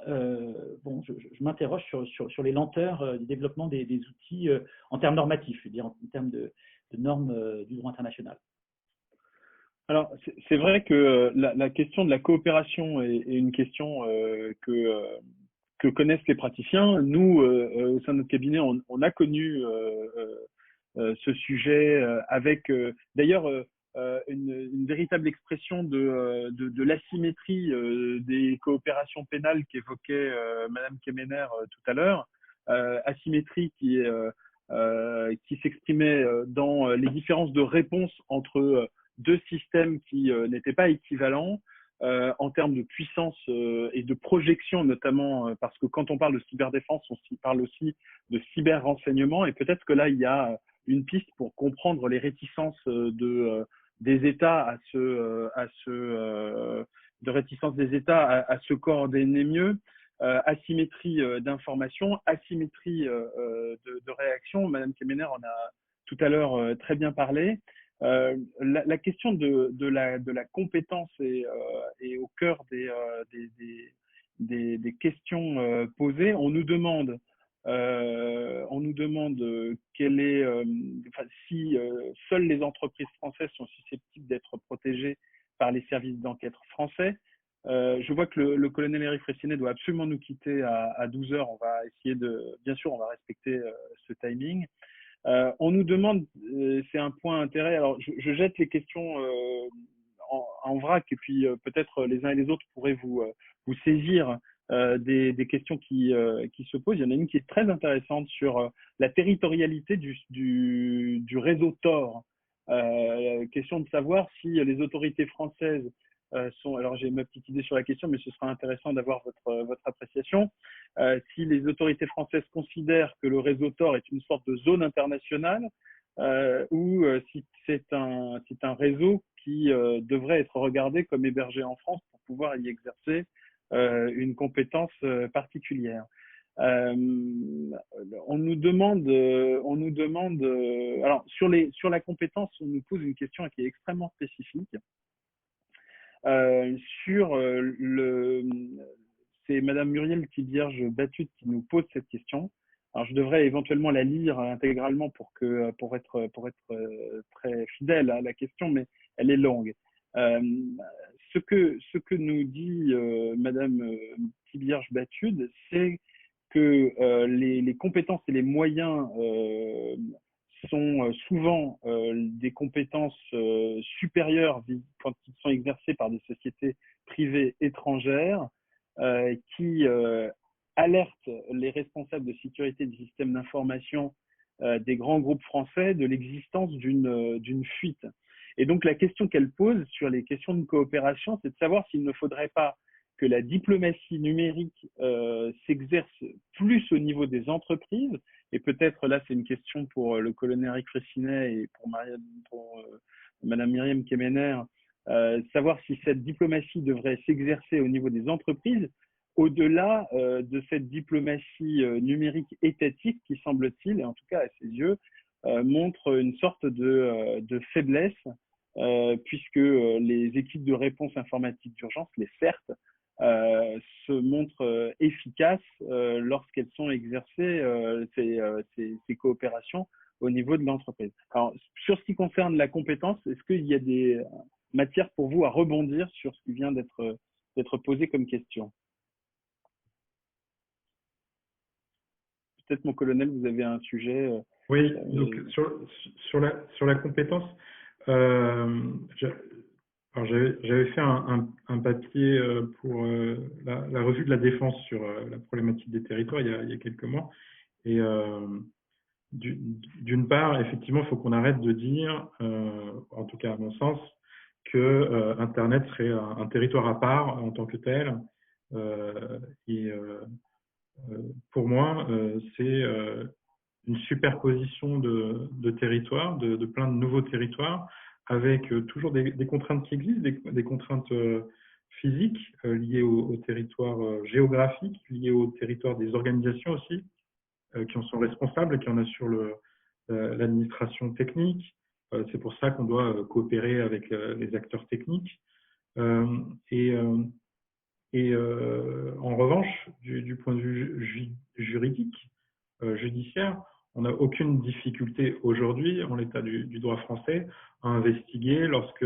Bon, je m'interroge sur les lenteurs du développement des outils en termes normatifs, je veux dire, en termes de normes du droit international. Alors, c'est vrai que la question de la coopération est une question que connaissent les praticiens. Nous, au sein de notre cabinet, on a connu ce sujet avec d'ailleurs une véritable expression de l'asymétrie des coopérations pénales qu'évoquait Madame Kemener tout à l'heure, asymétrie qui s'exprimait dans les différences de réponse entre deux systèmes qui n'étaient pas équivalents en termes de puissance et de projection, notamment parce que quand on parle de cyberdéfense, on parle aussi de cyber-renseignement, et peut-être que là, il y a une piste pour comprendre les réticences des États à se coordonner mieux, asymétrie d'information, asymétrie de réaction. Madame Kemener en a tout à l'heure très bien parlé. La question de la compétence est au cœur des questions posées. On nous demande quelle est, si seules les entreprises françaises sont susceptibles d'être protégées par les services d'enquête français. Je vois que le colonel Éric Fraissinet doit absolument nous quitter à 12 heures. On va essayer bien sûr, on va respecter ce timing. On nous demande, c'est un point d'intérêt, alors je jette les questions en vrac et puis peut-être les uns et les autres pourraient vous saisir des questions qui se posent. Il y en a une qui est très intéressante sur la territorialité du réseau Tor. Question de savoir si les autorités françaises alors j'ai ma petite idée sur la question, mais ce sera intéressant d'avoir votre appréciation. Si les autorités françaises considèrent que le réseau Tor est une sorte de zone internationale ou si c'est un réseau qui devrait être regardé comme hébergé en France pour pouvoir y exercer une compétence particulière. On nous demande alors sur la compétence, on nous pose une question qui est extrêmement spécifique. C'est Madame Muriel Thibierge-Batut qui nous pose cette question. Alors je devrais éventuellement la lire intégralement pour être très fidèle à la question, mais elle est longue. Ce que nous dit Madame Thibierge-Batut, c'est que les compétences et les moyens sont souvent des compétences supérieures quand ils sont exercés par des sociétés privées étrangères qui alertent les responsables de sécurité des systèmes d'information des grands groupes français de l'existence d'une fuite. Et donc la question qu'elle pose sur les questions de coopération, c'est de savoir s'il ne faudrait pas que la diplomatie numérique s'exerce plus au niveau des entreprises. Et peut-être là, c'est une question pour le colonel Éric Fraissinet et pour Madame Myriam Kemener, savoir si cette diplomatie devrait s'exercer au niveau des entreprises, au-delà de cette diplomatie numérique étatique qui, semble-t-il, et en tout cas à ses yeux, montre une sorte de faiblesse, puisque les équipes de réponse informatique d'urgence, les CERT, se montrent efficaces lorsqu'elles sont exercées, ces coopérations au niveau de l'entreprise. Alors, sur ce qui concerne la compétence, est-ce qu'il y a des matières pour vous à rebondir sur ce qui vient d'être posé comme question? Peut-être, mon colonel, vous avez un sujet. Oui, donc sur la compétence, j'avais fait un papier pour la revue de la Défense sur la problématique des territoires il y a quelques mois. Et d'une part, effectivement, il faut qu'on arrête de dire, en tout cas à mon sens, que Internet serait un territoire à part en tant que tel. Pour moi, c'est une superposition de territoires, de plein de nouveaux territoires, avec toujours des contraintes qui existent, des contraintes physiques liées au territoire géographique, liées au territoire des organisations aussi, qui en sont responsables et qui en assurent l'administration technique. C'est pour ça qu'on doit coopérer avec les acteurs techniques. En revanche, du point de vue juridique, judiciaire, on n'a aucune difficulté aujourd'hui, en l'état du droit français, à investiguer lorsque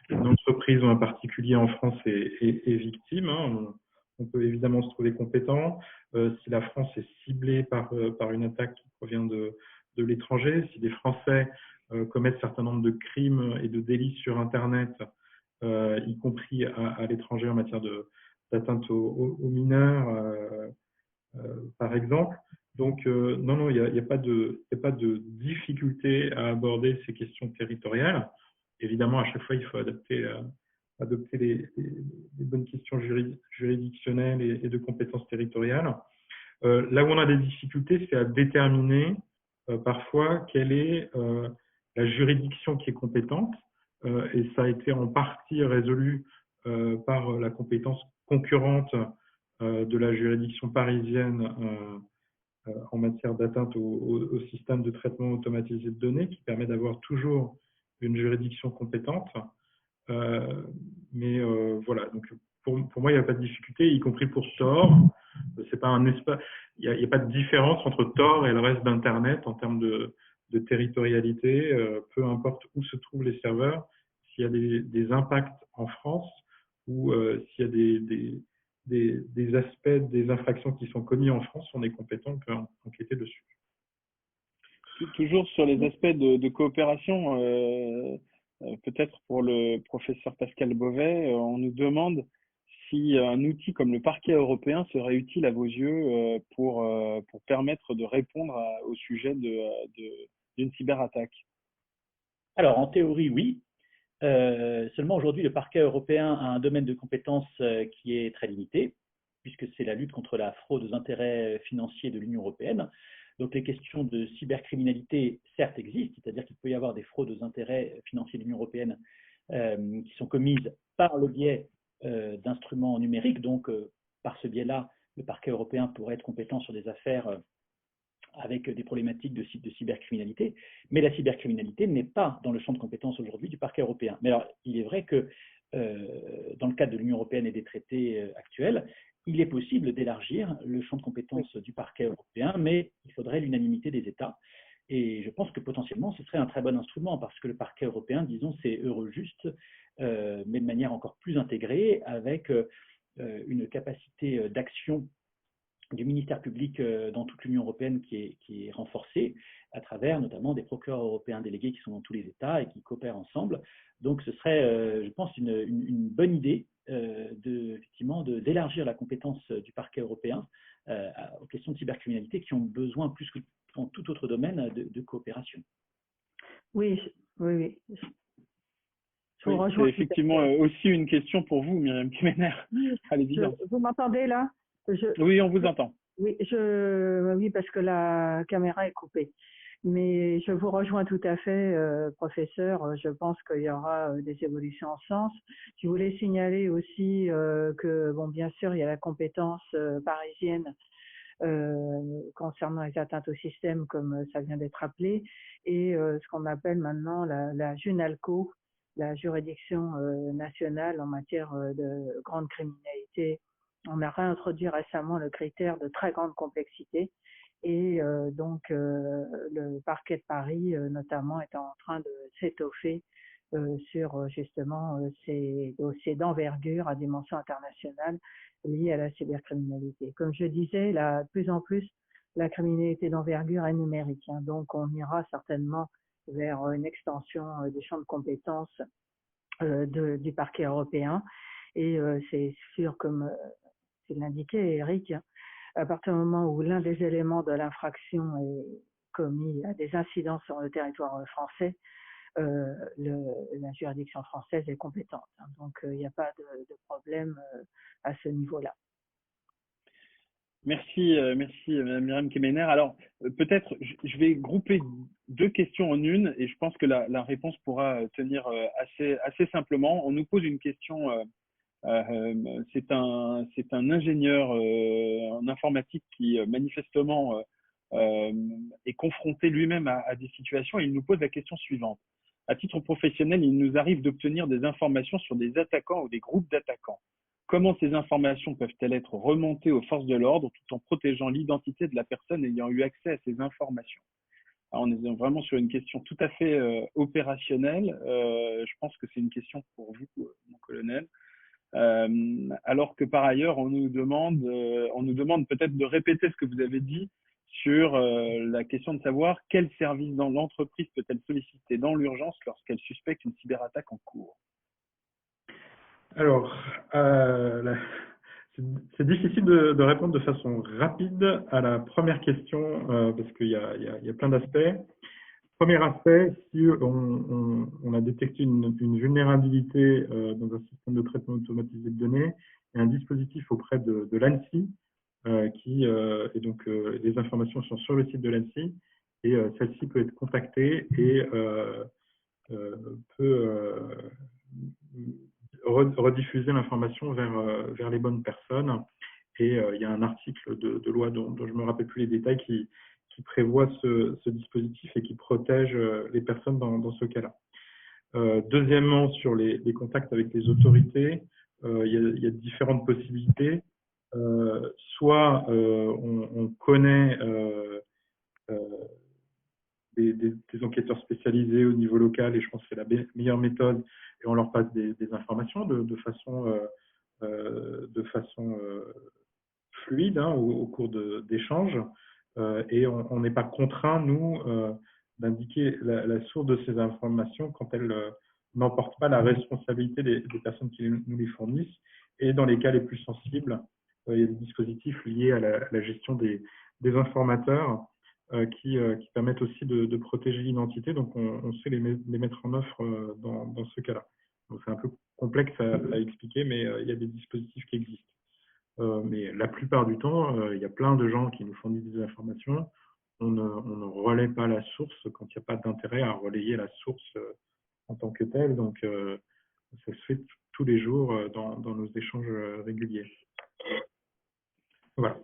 une entreprise ou un particulier en France est victime. Hein. On peut évidemment se trouver compétent. Si la France est ciblée par une attaque qui provient de l'étranger, si des Français commettent un certain nombre de crimes et de délits sur Internet, y compris à l'étranger en matière d'atteinte aux mineurs, par exemple. Donc, non, il n'y a pas de difficulté à aborder ces questions territoriales. Évidemment, à chaque fois, il faut adopter les bonnes questions juridictionnelles et de compétences territoriales. Là où on a des difficultés, c'est à déterminer parfois quelle est la juridiction qui est compétente. Et ça a été en partie résolu par la compétence concurrente de la juridiction parisienne en matière d'atteinte au système de traitement automatisé de données, qui permet d'avoir toujours une juridiction compétente. Mais voilà, donc pour moi, il n'y a pas de difficulté, y compris pour Tor. C'est pas un espace, il n'y a pas de différence entre Tor et le reste d'Internet en termes de territorialité, peu importe où se trouvent les serveurs. S'il y a des impacts en France ou s'il y a des aspects des infractions qui sont commis en France, on est compétent, on peut enquêter dessus. Toujours sur les aspects de coopération, peut-être pour le professeur Pascal Beauvais, on nous demande si un outil comme le parquet européen serait utile à vos yeux pour permettre de répondre au sujet d'une cyberattaque. Alors, en théorie, oui. Seulement aujourd'hui, le parquet européen a un domaine de compétences qui est très limité, puisque c'est la lutte contre la fraude aux intérêts financiers de l'Union européenne. Donc les questions de cybercriminalité, certes, existent, c'est-à-dire qu'il peut y avoir des fraudes aux intérêts financiers de l'Union européenne qui sont commises par le biais d'instruments numériques. Donc, par ce biais-là, le parquet européen pourrait être compétent sur des affaires avec des problématiques de cybercriminalité, mais la cybercriminalité n'est pas dans le champ de compétences aujourd'hui du parquet européen. Mais alors, il est vrai que dans le cadre de l'Union européenne et des traités actuels, il est possible d'élargir le champ de compétences du parquet européen, mais il faudrait l'unanimité des États. Et je pense que potentiellement, ce serait un très bon instrument, parce que le parquet européen, disons, c'est Eurojust, mais de manière encore plus intégrée, avec une capacité d'action du ministère public dans toute l'Union européenne qui est renforcée à travers notamment des procureurs européens délégués qui sont dans tous les États et qui coopèrent ensemble. Donc ce serait, je pense, une bonne idée effectivement d'élargir la compétence du parquet européen aux questions de cybercriminalité qui ont besoin, plus que dans tout autre domaine, de coopération. Oui. Oui, c'est effectivement aussi une question pour vous, Myriam Kemener. Allez-y. Vous m'entendez là? Oui, on vous entend. Oui, oui, parce que la caméra est coupée. Mais je vous rejoins tout à fait, professeur. Je pense qu'il y aura des évolutions en ce sens. Je voulais signaler aussi que, bon, bien sûr, il y a la compétence parisienne concernant les atteintes au système, comme ça vient d'être appelé, et ce qu'on appelle maintenant la JUNALCO, la juridiction nationale en matière de grande criminalité. On a réintroduit récemment le critère de très grande complexité. Et donc, le parquet de Paris, notamment, est en train de s'étoffer sur justement ces dossiers d'envergure à dimension internationale liés à la cybercriminalité. Comme je disais, de plus en plus, la criminalité d'envergure est numérique. Hein, donc, on ira certainement vers une extension des champs de compétences du parquet européen. Et c'est sûr, comme l'indiquait Eric, à partir du moment où l'un des éléments de l'infraction est commis à des incidents sur le territoire français, la juridiction française est compétente. Hein, donc, il n'y a pas de problème à ce niveau-là. Merci, Mme Myriam Kemener. Alors, peut-être, je vais grouper deux questions en une et je pense que la réponse pourra tenir assez simplement. On nous pose une question. C'est un ingénieur en informatique qui manifestement est confronté lui-même à des situations et il nous pose la question suivante. À titre professionnel, il nous arrive d'obtenir des informations sur des attaquants ou des groupes d'attaquants. Comment ces informations peuvent-elles être remontées aux forces de l'ordre tout en protégeant l'identité de la personne ayant eu accès à ces informations? Alors, on est vraiment sur une question tout à fait opérationnelle. Je pense que c'est une question pour vous, mon colonel. Alors que par ailleurs, on nous demande peut-être de répéter ce que vous avez dit sur la question de savoir quel service dans l'entreprise peut-elle solliciter dans l'urgence lorsqu'elle suspecte une cyberattaque en cours. Alors, c'est difficile de répondre de façon rapide à la première question parce qu'il y a plein d'aspects. Premier aspect, si on a détecté une vulnérabilité dans un système de traitement automatisé de données, il y a un dispositif auprès de l'ANSSI et donc les informations sont sur le site de l'ANSSI et celle-ci peut être contactée et peut rediffuser l'information vers les bonnes personnes. Et il y a un article de loi dont je ne me rappelle plus les détails qui prévoit ce dispositif et qui protège les personnes dans ce cas-là. Deuxièmement, sur les contacts avec les autorités, il y a différentes possibilités. Soit on connaît des enquêteurs spécialisés au niveau local, et je pense que c'est la meilleure méthode, et on leur passe des informations de façon fluide, hein, au cours d'échanges, et on n'est pas contraint, nous, d'indiquer la source de ces informations quand elles n'emportent pas la responsabilité des personnes qui nous les fournissent. Et dans les cas les plus sensibles, il y a des dispositifs liés à la gestion des informateurs qui permettent aussi de protéger l'identité. Donc, on sait les mettre en œuvre dans ce cas-là. Donc, c'est un peu complexe à expliquer, mais il y a des dispositifs qui existent. Mais la plupart du temps, il y a plein de gens qui nous fournissent des informations. On ne relaie pas la source quand il n'y a pas d'intérêt à relayer la source en tant que telle. Donc, ça se fait tous les jours dans nos échanges réguliers. Voilà.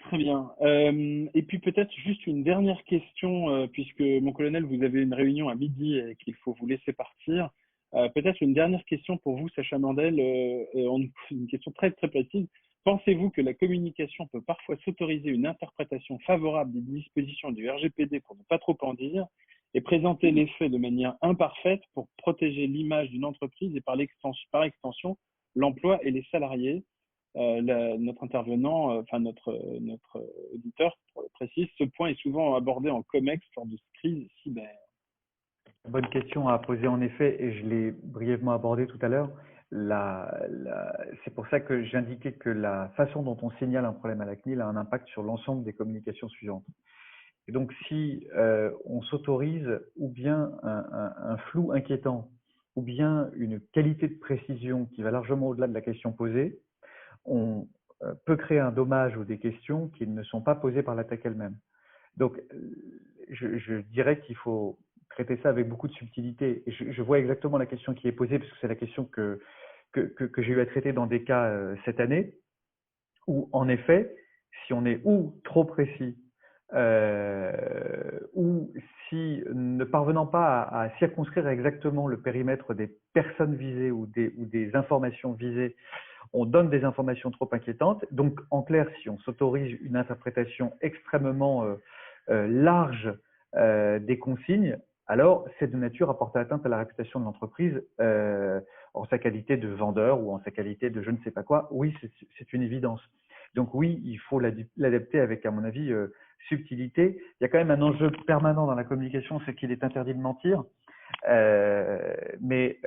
Très bien. Et puis peut-être juste une dernière question, puisque mon colonel, vous avez une réunion à midi et qu'il faut vous laisser partir. Peut-être une dernière question pour vous, Sacha Mandel, une question très très précise. Pensez-vous que la communication peut parfois s'autoriser une interprétation favorable des dispositions du RGPD pour ne pas trop en dire et présenter les faits de manière imparfaite pour protéger l'image d'une entreprise et par extension l'emploi et les salariés? Notre intervenant, notre auditeur précise, ce point est souvent abordé en COMEX lors de crise cyber. Bonne question à poser en effet, et je l'ai brièvement abordé tout à l'heure. C'est pour ça que j'indiquais que la façon dont on signale un problème à la CNIL a un impact sur l'ensemble des communications suivantes. Et donc, si on s'autorise ou bien un flou inquiétant, ou bien une qualité de précision qui va largement au-delà de la question posée, on peut créer un dommage ou des questions qui ne sont pas posées par l'attaque elle-même. Donc, je dirais qu'il faut traiter ça avec beaucoup de subtilité. Et je vois exactement la question qui est posée, parce que c'est la question que j'ai eu à traiter dans des cas cette année, où en effet, si on est ou trop précis, ou si ne parvenant pas à circonscrire exactement le périmètre des personnes visées ou des informations visées, on donne des informations trop inquiétantes. Donc, en clair, si on s'autorise une interprétation extrêmement large des consignes, alors c'est de nature à porter atteinte à la réputation de l'entreprise en sa qualité de vendeur ou en sa qualité de je ne sais pas quoi. Oui, c'est une évidence. Donc oui, il faut l'adapter avec, à mon avis, subtilité. Il y a quand même un enjeu permanent dans la communication, c'est qu'il est interdit de mentir. Mais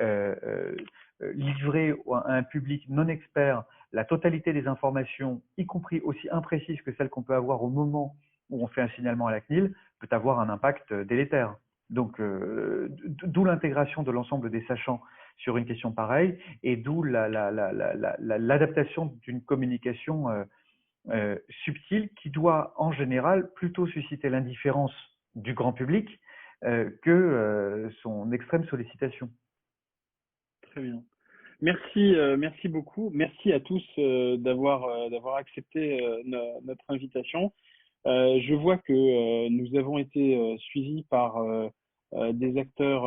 livrer à un public non expert la totalité des informations, y compris aussi imprécises que celles qu'on peut avoir au moment où on fait un signalement à la CNIL, peut avoir un impact délétère. Donc, d'où l'intégration de l'ensemble des sachants sur une question pareille, et d'où l'adaptation d'une communication subtile qui doit en général plutôt susciter l'indifférence du grand public que son extrême sollicitation. Très bien. Merci beaucoup. Merci à tous d'avoir accepté notre invitation. Je vois que nous avons été suivis par des acteurs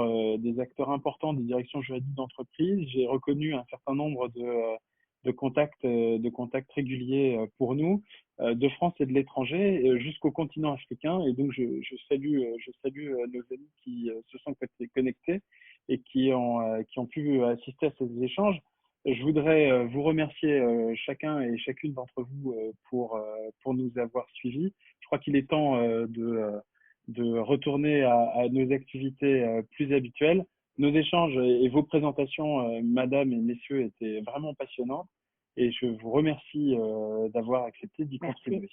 importants des directions juridiques d'entreprise. J'ai reconnu un certain nombre de contacts réguliers pour nous, de France et de l'étranger, jusqu'au continent africain. Et donc, je salue nos amis qui se sont connectés et qui ont pu assister à ces échanges. Je voudrais vous remercier chacun et chacune d'entre vous pour nous avoir suivis. Je crois qu'il est temps de retourner à nos activités plus habituelles. Nos échanges et vos présentations, madame et messieurs, étaient vraiment passionnantes et je vous remercie d'avoir accepté d'y contribuer.